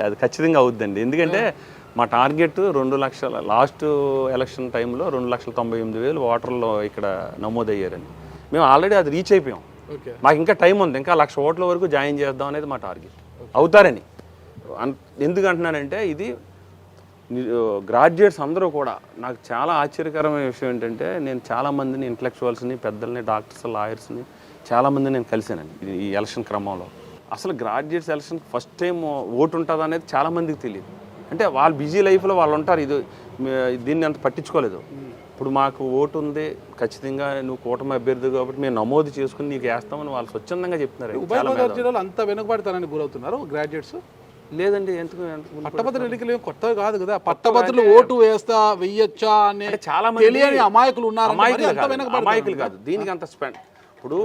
అది ఖచ్చితంగా అవుద్దండి. ఎందుకంటే మా టార్గెట్ 2 లక్షల, లాస్ట్ ఎలక్షన్ టైంలో 2,98,000 ఓటర్లు ఇక్కడ నమోదయ్యారని. మేము ఆల్రెడీ అది రీచ్ అయిపోయాం. మాకు ఇంకా టైం ఉంది, ఇంకా 1,00,000 ఓట్ల వరకు జాయిన్ చేద్దాం అనేది మా టార్గెట్. అవుతారని ఎందుకు అంటున్నానంటే, ఇది గ్రాడ్యుయేట్స్ అందరూ కూడా నాకు చాలా ఆశ్చర్యకరమైన విషయం ఏంటంటే, నేను చాలామందిని ఇంటలెక్చువల్స్ని, పెద్దల్ని, డాక్టర్స్, లాయర్స్ని చాలామంది నేను కలిసానండి ఈ ఎలక్షన్ క్రమంలో. అసలు graduates election first time vote ఉంటుంది అనేది చాలామందికి తెలియదు. అంటే వాళ్ళు బిజీ లైఫ్లో వాళ్ళు ఉంటారు, దీన్ని అంత పట్టించుకోలేదు. ఇప్పుడు మాకు ఓటు ఉంది, ఖచ్చితంగా నువ్వు కూటమి అభ్యర్థి కాబట్టి మేము నమోదు చేసుకుని నీకు వేస్తామని వాళ్ళు స్వచ్ఛందంగా చెప్తున్నారు. అంత వెనుకబడతానని గురవుతున్నారు గ్రాడ్యుయేట్స్. లేదండి, ఎందుకు పట్టభద్రుల ఎన్నికలు కొత్తవి కాదు కదా. పట్టభద్రులు ఓటు వెయ్యొచ్చా అని చాలా మంది అమాయకులు ఉన్నారు. అమాయకులు కాదు, దీనికి అంత స్పెండ్. ఇప్పుడు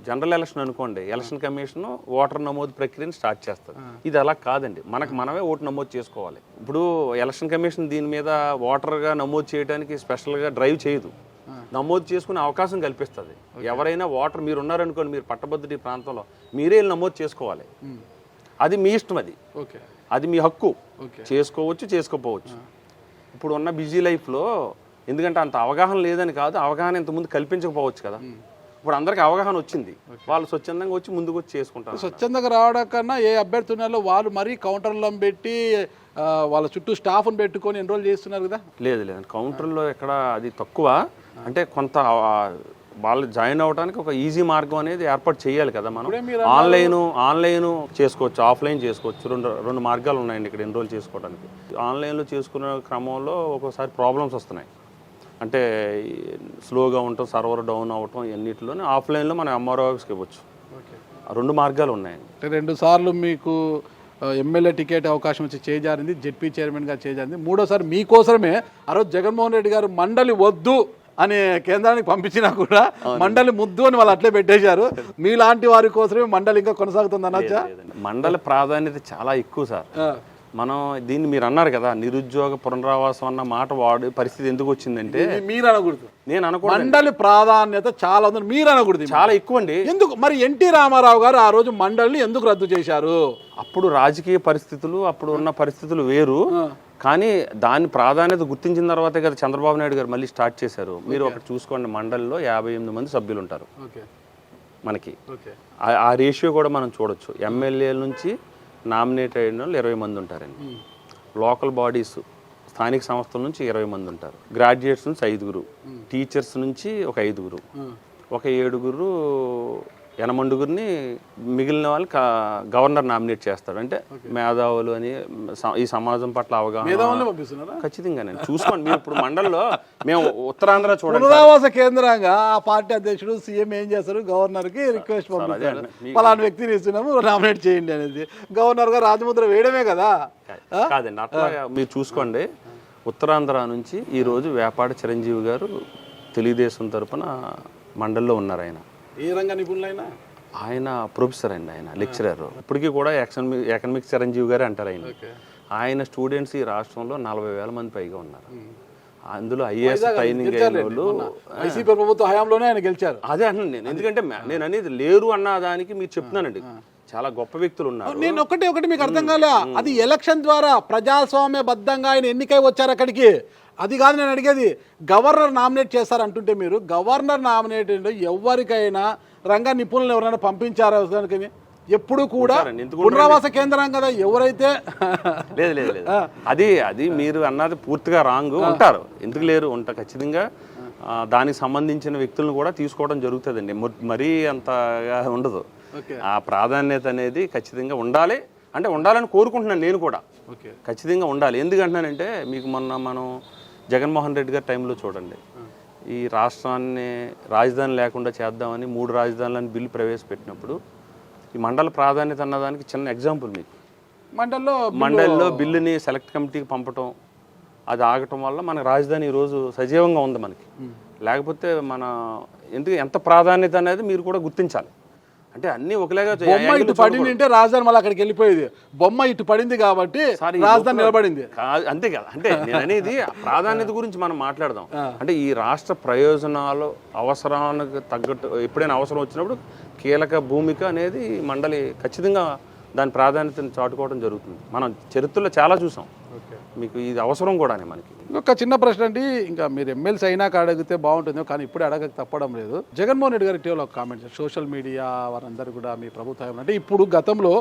జనరల్ ఎలక్షన్ అనుకోండి, ఎలక్షన్ కమిషన్ ఓటర్ నమోదు ప్రక్రియను స్టార్ట్ చేస్తారు. ఇది అలా కాదండి, మనమే ఓటు నమోదు చేసుకోవాలి. ఇప్పుడు ఎలక్షన్ కమిషన్ దీని మీద ఓటర్గా నమోదు చేయడానికి స్పెషల్గా డ్రైవ్ చేయదు, నమోదు చేసుకునే అవకాశం కల్పిస్తుంది. ఎవరైనా ఓటర్ మీరు ఉన్నారనుకోండి, మీరు పట్టభద్రుడి ప్రాంతంలో మీరే నమోదు చేసుకోవాలి. అది మీ ఇష్టం, అది మీ హక్కు. చేసుకోవచ్చు, చేసుకోపోవచ్చు. ఇప్పుడు ఉన్న బిజీ లైఫ్లో ఎందుకంటే అంత అవగాహన లేదని కాదు, అవగాహన ఇంతకుముందు కల్పించకపోవచ్చు కదా. ఇప్పుడు అందరికి అవగాహన వచ్చింది, వాళ్ళు స్వచ్ఛందంగా వచ్చి ముందుకు వచ్చి చేసుకుంటారు. స్వచ్ఛందంగా రావడం కన్నా ఏ అభ్యర్థి ఉన్నారో వాళ్ళు మరీ కౌంటర్లను పెట్టి వాళ్ళ చుట్టూ స్టాఫ్ను పెట్టుకొని ఎన్రోల్ చేస్తున్నారు కదా. లేదండి, కౌంటర్లో ఎక్కడ అది తక్కువ. అంటే కొంత వాళ్ళు జాయిన్ అవ్వడానికి ఒక ఈజీ మార్గం అనేది ఏర్పాటు చేయాలి కదా. మనం ఆన్లైన్ చేసుకోవచ్చు, ఆఫ్లైన్ చేసుకోవచ్చు. రెండు మార్గాలు ఉన్నాయండి ఇక్కడ ఎన్రోల్ చేసుకోవడానికి. ఆన్లైన్లో చేసుకునే క్రమంలో ఒక్కోసారి ప్రాబ్లమ్స్ వస్తున్నాయి. అంటే స్లోగా ఉండటం, సర్వర్ డౌన్ అవ్వటం, ఎన్నిటిలోనే ఆఫ్లైన్లో మనం ఎంఆర్ఓ ఆఫీస్కి ఇవ్వచ్చు. 2 మార్గాలు ఉన్నాయండి. 2 సార్లు మీకు ఎమ్మెల్యే టికెట్ అవకాశం వచ్చి చేజారింది, జెడ్పీ చైర్మన్గా చేజారింది. 3వ సారి మీకోసమే ఆ రోజు జగన్మోహన్ రెడ్డి గారు మండలి వద్దు అని కేంద్రానికి పంపించినా కూడా మండలి ముద్దు అని వాళ్ళు అట్లే పెట్టేశారు. మీలాంటి వారి కోసమే మండలి ఇంకా కొనసాగుతుంది అనొచ్చా? మండలి ప్రాధాన్యత చాలా ఎక్కువ సార్. మనం దీన్ని మీరు అన్నారు కదా, నిరుద్యోగ పునరావాసం అన్న మాట వాడు పరిస్థితి ఎందుకు వచ్చిందంటే, మీరు అనకూడదు, నేను అనుకోను. మండలి ప్రాధాన్యత చాలా ఉంది, మీరు అనకూడదు, చాలా ఎక్కువ అండి. ఎందుకు మరి ఎన్టీ రామారావు గారు ఆ రోజు మండలిని ఎందుకు రద్దు చేశారు? అప్పుడు రాజకీయ పరిస్థితులు, అప్పుడు ఉన్న పరిస్థితులు వేరు. కానీ దాని ప్రాధాన్యత గుర్తించిన తర్వాతే కదా చంద్రబాబు నాయుడు గారు మళ్ళీ స్టార్ట్ చేశారు. మీరు ఒకటి చూసుకోండి, మండలిలో 58 మంది సభ్యులు ఉంటారు మనకి. ఆ రేషియో కూడా మనం చూడొచ్చు. ఎమ్మెల్యేల నుంచి నామినేట్ అయిన వాళ్ళు 20 మంది ఉంటారండి. లోకల్ బాడీస్, స్థానిక సంస్థల నుంచి 20 మంది ఉంటారు. గ్రాడ్యుయేట్స్ నుంచి 5, టీచర్స్ నుంచి ఒక 5, ఒక 7 8 మిగిలిన వాళ్ళు గవర్నర్ నామినేట్ చేస్తాడు. అంటే మేధావులు అని ఈ సమాజం పట్ల అవగాహన ఖచ్చితంగా నేను చూసుకోండి. మీరు ఇప్పుడు మండలంలో మేము ఉత్తరాంధ్ర చూడండి, పునరావాస కేంద్రంగా ఆ పార్టీ అధ్యక్షుడు సీఎం ఏం చేస్తారు, గవర్నర్కి రిక్వెస్ట్ పంపిస్తారు, పలానా వ్యక్తిని ఇస్తున్నాము నామినేట్ చేయండి అనేది. గవర్నర్ గారు రాజముద్ర వేయడమే కదా. కాదండి, అట్లా మీరు చూసుకోండి. ఉత్తరాంధ్ర నుంచి ఈరోజు వేపాడ చిరంజీవి గారు తెలుగుదేశం తరఫున మండలిలో ఉన్నారు. ఆయన ఏ రంగ నిపుణులైనా ఆయన ప్రొఫెసర్ అండి, ఆయన లెక్చరర్. ఇప్పటికీ కూడా ఎకనామిక్స్ చిరంజీవి గారే అంటారు ఆయన. ఆయన స్టూడెంట్స్ ఈ రాష్ట్రంలో 40,000 మంది పైగా ఉన్నారు. అందులో ఐఏఎస్ ట్రైనింగ్ అయిన వాళ్ళు వైసీపీ ప్రభుత్వ హయాంలోనే ఆయన గెలిచారు. అదే అంటున్నాను నేను. ఎందుకంటే నేను అనేది లేరు అన్న దానికి మీరు చెప్తున్నానండి, చాలా గొప్ప వ్యక్తులు ఉన్నారు. నేను ఒకటి మీకు అర్థం కాలే, అది ఎలక్షన్ ద్వారా ప్రజాస్వామ్యబద్ధంగా ఆయన ఎన్నికై వచ్చారు అక్కడికి. అది కాదు నేను అడిగేది. గవర్నర్ నామినేట్ చేస్తారు అంటుంటే మీరు గవర్నర్ నామినేట్ ఎవరికైనా రంగ నిపుణులను ఎవరైనా పంపించారా? ఎప్పుడు కూడా పునరావాస కేంద్రం కదా, ఎవరైతే లేదు లేదు లేదు అది మీరు అన్నది పూర్తిగా రాంగ్. ఉంటారు, ఎందుకు లేరు, ఉంటారు ఖచ్చితంగా. దానికి సంబంధించిన వ్యక్తులను కూడా తీసుకోవడం జరుగుతుందండి, మరీ అంతగా ఉండదు. ఆ ప్రాధాన్యత అనేది ఖచ్చితంగా ఉండాలి. అంటే ఉండాలని కోరుకుంటున్నాను నేను కూడా, ఖచ్చితంగా ఉండాలి. ఎందుకంటున్నానంటే మీకు మొన్న మనం జగన్మోహన్ రెడ్డి గారి టైంలో చూడండి, ఈ రాష్ట్రాన్ని రాజధాని లేకుండా చేద్దామని 3 రాజధానులని బిల్లు ప్రవేశపెట్టినప్పుడు ఈ మండల ప్రాధాన్యత అన్నదానికి చిన్న ఎగ్జాంపుల్ మీకు. మండలిలో బిల్లుని సెలెక్ట్ కమిటీకి పంపటం, అది ఆగటం వల్ల మన రాజధాని ఈరోజు సజీవంగా ఉంది మనకి. లేకపోతే మన ఎంత ప్రాధాన్యత అనేది మీరు కూడా గుర్తించాలి. అంటే అన్ని ఒకలాగా బొమ్మ ఇటు పడింది అంటే రాజధాని మళ్ళీ అక్కడికి వెళ్ళిపోయేది. బొమ్మ ఇటు పడింది కాబట్టి రాజధాని నిలబడింది, అంతే కదా. అంటే నేను అనేది ప్రాధాన్యత గురించి మనం మాట్లాడదాం. అంటే ఈ రాష్ట్ర ప్రయోజనాలు అవసరానికి తగ్గట్టు ఎప్పుడైనా అవసరం వచ్చినప్పుడు కీలక భూమిక అనేది మండలి ఖచ్చితంగా దాని ప్రాధాన్యతను చాటుకోవడం జరుగుతుంది. మనం చరిత్రలో చాలా చూసాం. మీకు ఇది అవసరం కూడానే మనకి. ఒక చిన్న ప్రశ్న అండి, ఇంకా మీరు ఎమ్మెల్సీ అయినాక అడిగితే బాగుంటుందో కానీ ఇప్పుడే అడగక తప్పడం లేదు. జగన్మోహన్ రెడ్డి గారి ఇటీవల ఒక కామెంట్, సోషల్ మీడియా వారందరూ కూడా మీ ప్రభుత్వం అంటే ఇప్పుడు గతంలో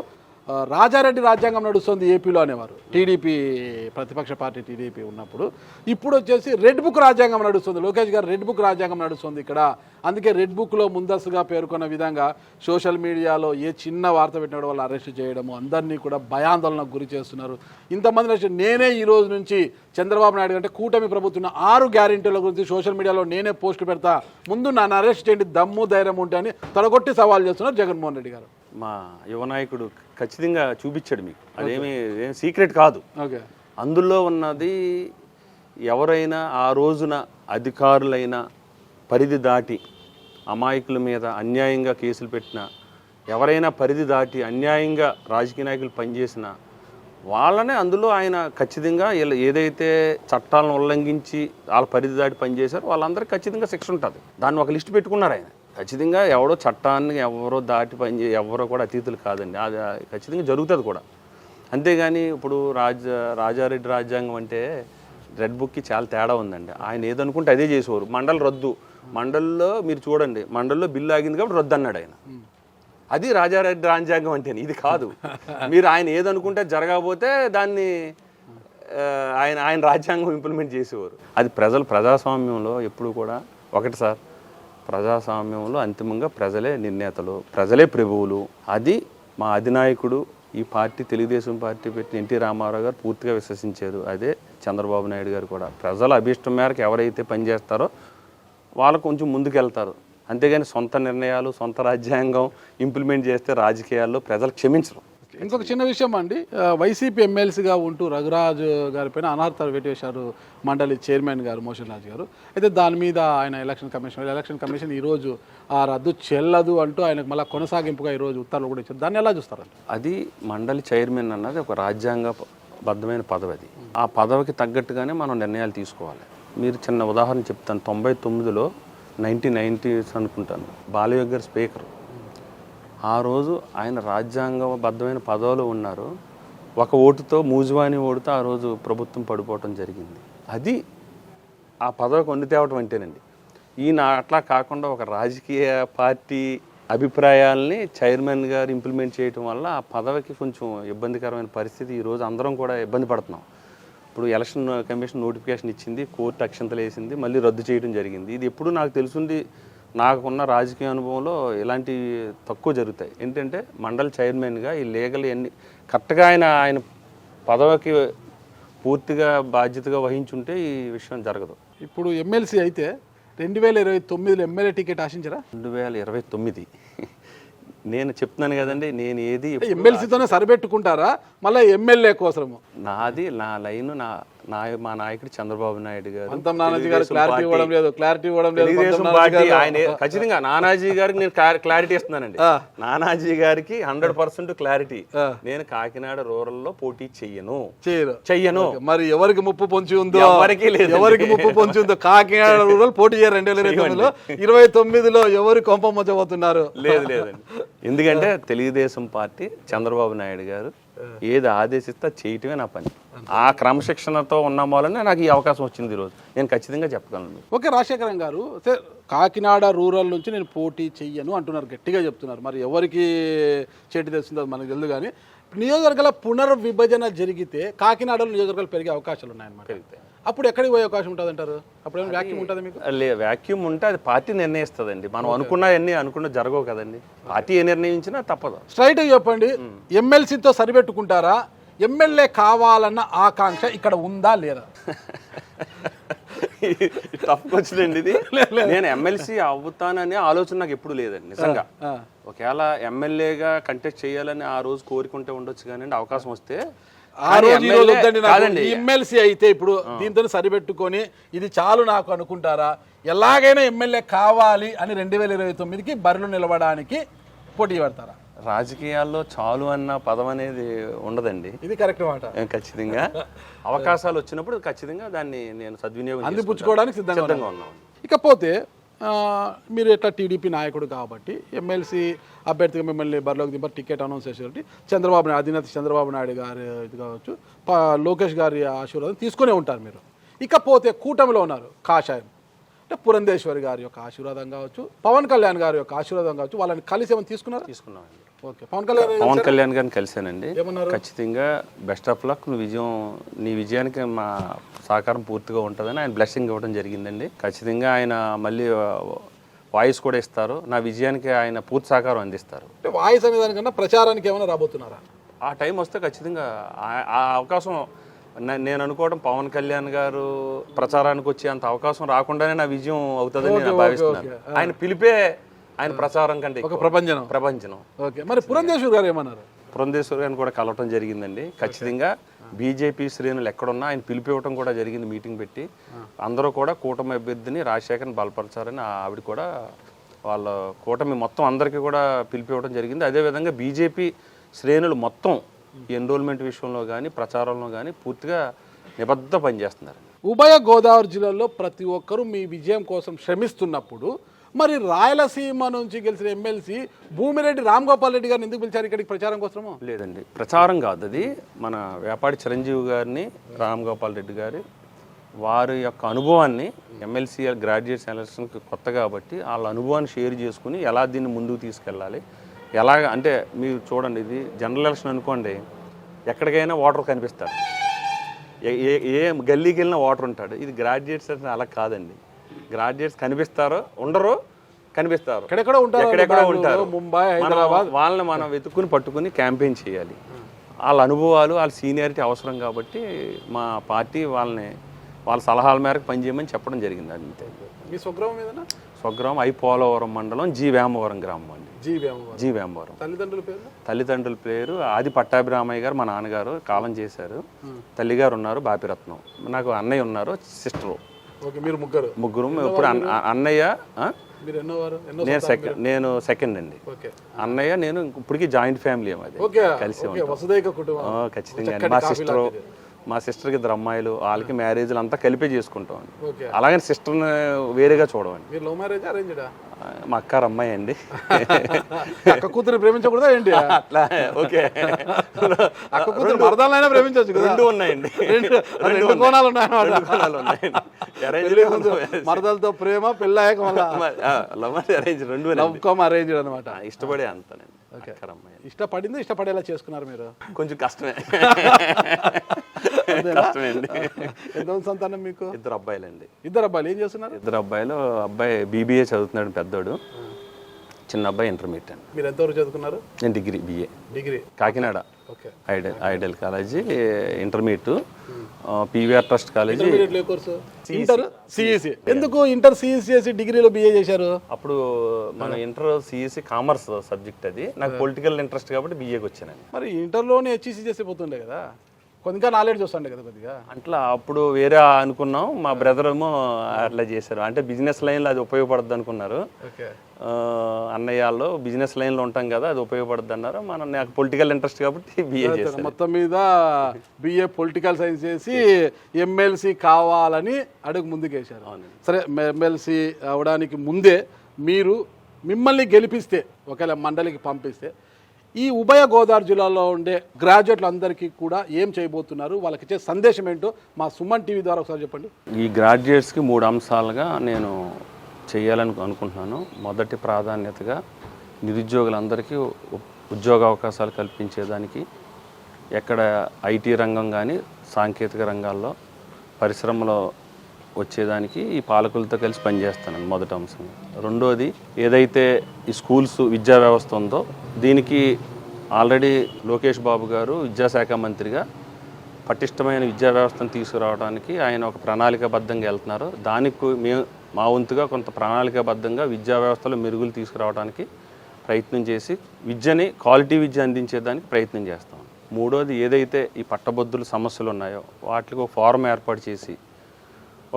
రాజారెడ్డి రాజ్యాంగం నడుస్తుంది ఏపీలో అనేవారు, టీడీపీ ప్రతిపక్ష పార్టీ టీడీపీ ఉన్నప్పుడు. ఇప్పుడు వచ్చేసి రెడ్ బుక్ రాజ్యాంగం నడుస్తుంది, లోకేష్ గారు రెడ్ బుక్ రాజ్యాంగం నడుస్తుంది ఇక్కడ. అందుకే రెడ్ బుక్లో ముందస్తుగా పేర్కొన్న విధంగా సోషల్ మీడియాలో ఏ చిన్న వార్త పెట్టిన వాళ్ళు అరెస్ట్ చేయడము, అందరినీ కూడా భయాందోళనకు గురి చేస్తున్నారు. ఇంతమంది నేనే ఈ రోజు నుంచి చంద్రబాబు నాయుడు అంటే కూటమి ప్రభుత్వం 6 గ్యారెంటీల గురించి సోషల్ మీడియాలో నేనే పోస్ట్ పెడతా, ముందు నన్ను అరెస్ట్ చేయండి దమ్ము ధైర్యం ఉంటే అని తొడగొట్టి సవాల్ చేస్తున్నారు జగన్మోహన్ రెడ్డి గారు. మా యువ నాయకుడు ఖచ్చితంగా చూపించాడు మీకు, అదేమి సీక్రెట్ కాదు. అందులో ఉన్నది ఎవరైనా ఆ రోజున అధికారులైనా పరిధి దాటి అమాయకుల మీద అన్యాయంగా కేసులు పెట్టినా, ఎవరైనా పరిధి దాటి అన్యాయంగా రాజకీయ నాయకులు పనిచేసిన వాళ్ళనే అందులో ఆయన ఖచ్చితంగా ఏదైతే చట్టాలను ఉల్లంఘించి వాళ్ళ పరిధి దాటి పనిచేశారో వాళ్ళందరికీ ఖచ్చితంగా శిక్ష ఉంటుంది. దాన్ని ఒక లిస్టు పెట్టుకున్నారు ఆయన. ఖచ్చితంగా ఎవడో చట్టాన్ని ఎవరో దాటి ఎవరో కూడా అతీతులు కాదండి, అది ఖచ్చితంగా జరుగుతుంది కూడా. అంతేగాని ఇప్పుడు రాజారెడ్డి రాజ్యాంగం అంటే రెడ్ బుక్కి చాలా తేడా ఉందండి. ఆయన ఏదనుకుంటే అదే చేసేవారు. మండలి రద్దు, మండలిలో మీరు చూడండి, మండలిలో బిల్లు ఆగింది కాబట్టి రద్దు అన్నాడు ఆయన. అది రాజారెడ్డి రాజ్యాంగం అంటే, ఇది కాదు. మీరు ఆయన ఏదనుకుంటే జరగకపోతే దాన్ని ఆయన రాజ్యాంగం ఇంప్లిమెంట్ చేసేవారు. అది ప్రజాస్వామ్యంలో ఎప్పుడు కూడా ఒకటి సార్, ప్రజాస్వామ్యంలో అంతిమంగా ప్రజలే నిర్ణేతలు, ప్రజలే ప్రభువులు. అది మా అధినాయకుడు ఈ పార్టీ తెలుగుదేశం పార్టీ పెట్టిన ఎన్టీ రామారావు గారు పూర్తిగా విశ్వసించారు. అదే చంద్రబాబు నాయుడు గారు కూడా. ప్రజల అభిష్టం మేరకు ఎవరైతే పనిచేస్తారో వాళ్ళు కొంచెం ముందుకెళ్తారు. అంతేగాని సొంత నిర్ణయాలు సొంత రాజ్యాంగం ఇంప్లిమెంట్ చేస్తే రాజకీయాల్లో ప్రజలు క్షమించరు. ఇంకొక చిన్న విషయం అండి, వైసీపీ ఎమ్మెల్సీగా ఉంటూ రఘురాజు గారిపైన అనర్హతలు పెట్టేశారు మండలి చైర్మన్ గారు మోషన్ రాజు గారు. అయితే దాని మీద ఆయన ఎలక్షన్ కమిషన్ ఈరోజు ఆ రద్దు చెల్లదు అంటూ ఆయనకు మళ్ళీ కొనసాగింపుగా ఈరోజు ఉత్తర్వులు కూడా ఇచ్చారు. దాన్ని ఎలా చూస్తారండి? అది మండలి చైర్మన్ అన్నది ఒక రాజ్యాంగబద్ధమైన పదవి. అది ఆ పదవికి తగ్గట్టుగానే మనం నిర్ణయాలు తీసుకోవాలి. మీరు చిన్న ఉదాహరణ చెప్తాను. 99లో 1990s అనుకుంటాను, బాలయోగి గారు స్పీకర్. ఆ రోజు ఆయన రాజ్యాంగబద్ధమైన పదవిలో ఉన్నారు. ఒక ఓటుతో మూజువాని ఓటుతో ఆ రోజు ప్రభుత్వం పడిపోవటం జరిగింది. అది ఆ పదవికి వండి తేవటం అంటేనండి. ఈయన అట్లా కాకుండా ఒక రాజకీయ పార్టీ అభిప్రాయాలని చైర్మన్ గారు ఇంప్లిమెంట్ చేయటం వల్ల ఆ పదవికి కొంచెం ఇబ్బందికరమైన పరిస్థితి. ఈరోజు అందరం కూడా ఇబ్బంది పడుతున్నాం. ఇప్పుడు ఎలక్షన్ కమిషన్ నోటిఫికేషన్ ఇచ్చింది, కోర్టు అక్షంతలు వేసింది, మళ్ళీ రద్దు చేయడం జరిగింది. ఇది ఎప్పుడు నాకు తెలుసుంది నాకున్న రాజకీయ అనుభవంలో ఇలాంటి తక్కువ జరుగుతాయి. ఏంటంటే మండలి చైర్మన్గా ఈ లీగల్ ఎన్ని కరెక్ట్గా ఆయన పదవికి పూర్తిగా బాధ్యతగా వహించుంటే ఈ విషయం జరగదు. ఇప్పుడు ఎమ్మెల్సీ అయితే 2029లో ఎమ్మెల్యే టికెట్ ఆశించరా? 2029 నేను చెప్తున్నాను కదండి, నేను ఏది ఎమ్మెల్సీతోనే సరిపెట్టుకుంటారా మళ్ళీ ఎమ్మెల్యే కోసము? నాది నా లైన్ మా నాయకుడు చంద్రబాబు నాయుడు గారు. పంతం నానాజీ గారు క్లారిటీ ఇవ్వడం లేదు. తెలుగుదేశం పార్టీ ఆయన ఖచ్చితంగా నానాజీ గారికి నేను క్లారిటీ ఇస్తున్నానండి. నానాజీ గారికి 100% క్లారిటీ. నేను కాకినాడ రూరల్లో పోటీ చెయ్యను. మరి ఎవరికి ముప్పు పొంచి ఉందో? ఎవరికి లేదు. ఎవరికి ముప్పు పొంచి ఉందో? కాకినాడ రూరల్ పోటీ చేయరు 2029లో. 29లో ఎవరు కొంప మొచ్చబోతున్నారు? లేదండి. ఎందుకంటే తెలుగుదేశం పార్టీ చంద్రబాబు నాయుడు గారు ఏది ఆదేశిస్తే చేయటమే నా పని. ఆ క్రమశిక్షణతో ఉన్న వల్లనే నాకు ఈ అవకాశం వచ్చింది ఈరోజు. నేను ఖచ్చితంగా చెప్పగలను. ఓకే, రాజశేఖరం గారు కాకినాడ రూరల్ నుంచి నేను పోటీ చెయ్యను అంటున్నారు, గట్టిగా చెప్తున్నారు. మరి ఎవరికి చేతి తెస్తుందో మనకు తెలియదు. కానీ నియోజకవర్గాల పునర్విభజన జరిగితే కాకినాడలో నియోజకవర్గాలు పెరిగే అవకాశాలు ఉన్నాయన్నమాట. అప్పుడు ఎక్కడికి పోయే అవకాశం ఉంటుంది అంటారు? అప్పుడు ఏమైనా వ్యాక్యూమ్ ఉంటుంది మీకు? వ్యాక్యూమ్ ఉంటే అది పార్టీ నిర్ణయిస్తుందండి. మనం అనుకున్న జరగవు కదండి. పార్టీ ఏ నిర్ణయించినా తప్పదు. స్ట్రైట్గా చెప్పండి, ఎమ్మెల్సీతో సరిపెట్టుకుంటారా? ఎమ్మెల్యే కావాలన్న ఆకాంక్ష ఇక్కడ ఉందా లేదా? టఫ్ క్వశ్చన్ అండి ఇది. నేను ఎమ్మెల్సీ అవుతాననే ఆలోచన నాకు ఎప్పుడు లేదండి నిజంగా. ఒకవేళ ఎమ్మెల్యేగా కంటెస్ట్ చేయాలని ఆ రోజు కోరుకుంటే ఉండొచ్చు కానీ అవకాశం వస్తే ఎమ్మెల్సీ అయితే ఇప్పుడు దీంతో సరిపెట్టుకొని ఇది చాలు నాకు అనుకుంటారా? ఎలాగైనా ఎమ్మెల్యే కావాలి అని 2029కి బరిలో నిలవడానికి పోటీ పడతారా? రాజకీయాల్లో చాలు అన్న పదం అనేది ఉండదండి. ఇది కరెక్ట్ మాట. ఖచ్చితంగా అవకాశాలు వచ్చినప్పుడు ఖచ్చితంగా దాన్ని నేను సద్వినియోగం అందిపుచ్చుకోవడానికి సిద్ధంగా ఉన్నాను. ఇకపోతే మీరు ఎట్లా టీడీపీ నాయకుడు కాబట్టి ఎమ్మెల్సీ అభ్యర్థిగా మిమ్మల్ని బరిలోకి దింప టికెట్ అనౌన్స్ చేసేటప్పుడు చంద్రబాబు నాయుడు అధినేత చంద్రబాబు నాయుడు గారి ఇది కావచ్చు, లోకేష్ గారి ఆశీర్వాదం తీసుకునే ఉంటారు మీరు. ఇకపోతే కూటమిలో ఉన్నారు కాషాయం అంటే పురంధేశ్వరి గారి యొక్క ఆశీర్వాదం కావచ్చు, పవన్ కళ్యాణ్ గారి యొక్క ఆశీర్వాదం కావచ్చు, వాళ్ళని కలిసి ఏమైనా తీసుకున్నామండి. ఓకే, పవన్ కళ్యాణ్ గారిని కలిశానండి. ఖచ్చితంగా బెస్ట్ ఆఫ్ లక్, నీ విజయానికి మా సహకారం పూర్తిగా ఉంటుందని ఆయన బ్లెస్సింగ్ ఇవ్వడం జరిగిందండి. ఖచ్చితంగా ఆయన మళ్ళీ వాయిస్ కూడా ఇస్తారు. నా విజయానికి ఆయన పూర్తి సహకారం అందిస్తారు. వాయిస్ అనే దానికన్నా ప్రచారానికి ఏమైనా రాబోతున్నారా? ఆ టైం వస్తే ఖచ్చితంగా ఆ అవకాశం నేను అనుకోవడం పవన్ కళ్యాణ్ గారు ప్రచారానికి వచ్చే అంత అవకాశం రాకుండానే నా విజయం అవుతుందని నేను భావిస్తున్నాను. ఆయన పిలిపే ఆయన ప్రచారం కంటే ప్రపంచం. ఓకే, మరి పురంధేశ్వరి గారు ఏమన్నారు? పురంధేశ్వరి గారిని కూడా కలవటం జరిగిందండి. ఖచ్చితంగా బీజేపీ శ్రేణులు ఎక్కడున్నా ఆయన పిలిపివ్వటం కూడా జరిగింది. మీటింగ్ పెట్టి అందరూ కూడా కూటమి అభ్యర్థిని రాజశేఖర్ని బలపరచారని ఆవిడ కూడా వాళ్ళ కూటమి మొత్తం అందరికీ కూడా పిలిపివ్వడం జరిగింది. అదేవిధంగా బీజేపీ శ్రేణులు మొత్తం ఎన్రోల్మెంట్ విషయంలో కానీ ప్రచారంలో కానీ పూర్తిగా నిబద్ధ పనిచేస్తున్నారు. ఉభయ గోదావరి జిల్లాలో ప్రతి ఒక్కరూ మీ విజయం కోసం శ్రమిస్తున్నప్పుడు మరి రాయలసీమ నుంచి గెలిచిన ఎమ్మెల్సీ భూమిరెడ్డి రామ్ గోపాల్ రెడ్డి గారిని ఎందుకు పిలిచారు ఇక్కడికి ప్రచారం కోసమో? లేదండి, ప్రచారం కాదు. అది మన వేపాడి చిరంజీవి గారిని, రామ్ గోపాల్ రెడ్డి గారి వారి యొక్క అనుభవాన్ని ఎమ్మెల్సీ గ్రాడ్యుయేట్స్ ఎలక్షన్కి కొత్త కాబట్టి వాళ్ళ అనుభవాన్ని షేర్ చేసుకుని ఎలా దీన్ని ముందుకు తీసుకెళ్ళాలి, ఎలాగ అంటే మీరు చూడండి, ఇది జనరల్ ఎలక్షన్ అనుకోండి, ఎక్కడికైనా ఓటర్ కనిపిస్తాడు, ఏ గల్లీకి వెళ్ళినా ఓటర్ ఉంటాడు. ఇది గ్రాడ్యుయేట్స్ అంటే అలా కాదండి. గ్రాడ్యుయేట్స్ ఉండరు కనిపిస్తారు, ఎక్కడెక్కడో ఉంటారు. ముంబై, హైదరాబాద్, వాళ్ళని మనం వెతుక్కుని పట్టుకుని క్యాంపెయిన్ చేయాలి. వాళ్ళ అనుభవాలు, వాళ్ళ సీనియారిటీ అవసరం కాబట్టి మా పార్టీ వాళ్ళ సలహాల మేరకు పనిచేయమని చెప్పడం జరిగింది. అంతే. మీ స్వగ్రామం ఏదైనా? స్వగ్రామం పోలవరం మండలం జీ వేమవరం గ్రామం అండి. జీ వేమవరం. తల్లిదండ్రుల పేరు ఆది పట్టాభిరామయ్య గారు, మా నాన్నగారు కాలం చేశారు. తల్లిగారు ఉన్నారు బాపిరత్నం, నాకు అన్నయ్య ఉన్నారు, సిస్టరు. ముగ్గురు. ఇప్పుడు అన్నయ్య నేను సెకండ్ అండి. అన్నయ్య నేను ఇప్పటికీ జాయింట్ ఫ్యామిలీ కలిసి ఖచ్చితంగా. మా సిస్టర్కి ఇద్దరు అమ్మాయిలు, వాళ్ళకి మ్యారేజ్లు అంతా కలిపే చేసుకుంటాం. అలాగని సిస్టర్ని వేరేగా చూడమండి. మా అక్క అమ్మాయి అండి. అక్క కూతురు ప్రేమించకూడదా ఏంటి? అట్లా ఓకే, అక్క కూతురు మరదాలైనా ప్రేమించవచ్చు కదా. రెండు ఉన్నాయండి, రెండు కోణాలు ఉన్నాయండి. మరదలతో ప్రేమ, పెళ్ళాక లవ్ అరేంజ్, రెండు అరేంజ్ అనమాట. ఇష్టపడే అంతానండి. ఇష్టపడేలా చేసుకున్నారు మీరు? కొంచెం కష్టమే. కష్టమే అండి. ఎంతమంది సంతానం మీకు? 2 అబ్బాయిలండి. 2 అబ్బాయిలు ఏం చేస్తున్నారు? 2 అబ్బాయిలు. అబ్బాయి BBA చదువుతున్నాడు పెద్దోడు, చిన్న అబ్బాయి ఇంటర్మీడియట్ అండి. మీరు ఎంతవరకు చదువుకున్నారు? నేను degree BA degree Kakinada okay. Idol college intermediate, PVR trust college. Course inter CEC. ఎందుకు ఇంటర్ సిఈసి చేసి డిగ్రీలో BA చేశారు? అప్పుడు మన ఇంటర్ CSE కామర్స్ సబ్జెక్ట్, అది నాకు పొలిటికల్ ఇంట్రెస్ట్ కాబట్టి BAకి వచ్చానండి. మరి ఇంటర్లోనే HEC చేసి పోతుండే కదా, ఇంకా నాలెడ్జ్ వస్తుండే కదా కొద్దిగా. అట్లా అప్పుడు వేరే అనుకున్నాం, మా బ్రదర్ ఏమో అట్లా చేశారు, అంటే బిజినెస్ లైన్లో అది ఉపయోగపడుద్ది అనుకున్నారు. అన్నయ్యలో బిజినెస్ లైన్లో ఉంటాం కదా, అది ఉపయోగపడుద్ది అన్నారు. నాకు పొలిటికల్ ఇంట్రెస్ట్ కాబట్టి BA చేశాను. మొత్తం మీద BA పొలిటికల్ సైన్స్ చేసి MLC కావాలని అడుగు ముందుకేశారు. సరే, MLC అవడానికి ముందే మిమ్మల్ని గెలిపిస్తే, ఒకవేళ మండలికి పంపిస్తే, ఈ ఉభయ గోదావరి జిల్లాలో ఉండే గ్రాడ్యుయేట్లు అందరికీ కూడా ఏం చేయబోతున్నారు, వాళ్ళకి ఇచ్చే సందేశం ఏంటో మా సుమన్ టీవీ ద్వారా ఒకసారి చెప్పండి. ఈ గ్రాడ్యుయేట్స్కి 3 అంశాలుగా నేను చేయాలని అనుకుంటున్నాను. మొదటి ప్రాధాన్యతగా నిరుద్యోగులందరికీ ఉద్యోగ అవకాశాలు కల్పించేదానికి, ఎక్కడ IT రంగం కానీ సాంకేతిక రంగాల్లో పరిశ్రమలో వచ్చేదానికి ఈ పాలకులతో కలిసి పనిచేస్తానండి, మొదటి అంశం. రెండోది, ఏదైతే ఈ స్కూల్స్ విద్యా వ్యవస్థ ఉందో దీనికి ఆల్రెడీ లోకేష్ బాబు గారు విద్యాశాఖ మంత్రిగా పటిష్టమైన విద్యా వ్యవస్థను తీసుకురావడానికి ఆయన ఒక ప్రణాళికాబద్ధంగా వెళ్తున్నారు. దానికి మా వంతుగా కొంత ప్రణాళికాబద్ధంగా విద్యా వ్యవస్థలో మెరుగులు తీసుకురావడానికి ప్రయత్నం చేసి విద్యని క్వాలిటీ విద్య అందించేదానికి ప్రయత్నం చేస్తాం. మూడోది, ఏదైతే ఈ పట్టభద్రుల సమస్యలు ఉన్నాయో వాటికి ఒక ఫోరం ఏర్పాటు చేసి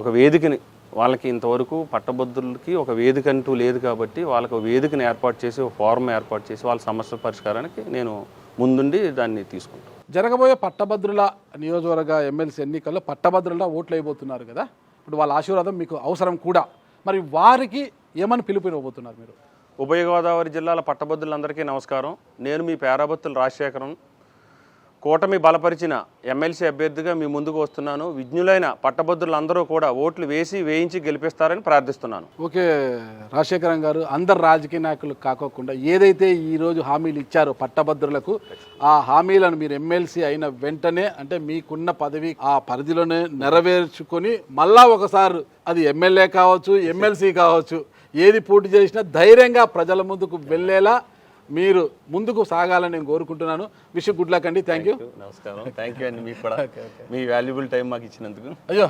ఒక వేదికని, వాళ్ళకి ఇంతవరకు పట్టభద్రులకి ఒక వేదిక అంటూ లేదు కాబట్టి వాళ్ళకి ఒక వేదికని ఏర్పాటు చేసి, ఒక ఫోరం ఏర్పాటు చేసి వాళ్ళ సమస్యల పరిష్కారానికి నేను ముందుండి దాన్ని తీసుకుంటాను. జరగబోయే పట్టభద్రుల నియోజకవర్గ MLC ఎన్నికల్లో పట్టభద్రుల ఓట్లు అయిపోతున్నారు కదా, ఇప్పుడు వాళ్ళ ఆశీర్వాదం మీకు అవసరం కూడా. మరి వారికి ఏమని పిలుపునివ్వబోతున్నారు మీరు? ఉభయ గోదావరి జిల్లాల పట్టభద్రులందరికీ నమస్కారం. నేను మీ పేరాబత్తుల రాజశేఖరం, కూటమి బలపరిచిన MLC అభ్యర్థిగా మీ ముందుకు వస్తున్నాను. విజ్ఞులైన పట్టభద్రులందరూ కూడా ఓట్లు వేయించి గెలిపిస్తారని ప్రార్థిస్తున్నాను. ఓకే రాజశేఖరం గారు, అందరు రాజకీయ నాయకులు కాకోకుండా ఏదైతే ఈరోజు హామీలు ఇచ్చారో పట్టభద్రులకు, ఆ హామీలను మీరు MLC అయిన వెంటనే, అంటే మీకున్న పదవి ఆ పరిధిలోనే నెరవేర్చుకొని మళ్ళా ఒకసారి అది ఎమ్మెల్యే కావచ్చు, MLC కావచ్చు, ఏది పూర్తి చేసినా ధైర్యంగా ప్రజల ముందుకు వెళ్ళేలా మీరు ముందుకు సాగాలని నేను కోరుకుంటున్నాను. విష్ గుడ్ లక్ అండి. Thank you. నమస్కారం. థ్యాంక్ యూ అండి, మీకు కూడా మీ వాల్యుబుల్ టైం మాకు ఇచ్చినందుకు. అయ్యో,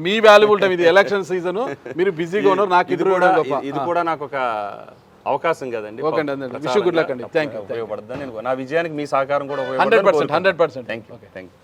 మీ వాల్యుబుల్ టైం, ఇది ఎలక్షన్ సీజన్, మీరు బిజీగా ఉన్నారు. నాకు ఇది కూడా నాకు ఒక అవకాశం కదండి. ఓకే అండి, విష్ గుడ్ లక్ అండి. Thank you. ఉపయోగపడుతుంది. నా విజయానికి మీ సహకారం కూడా 100%. Thank you.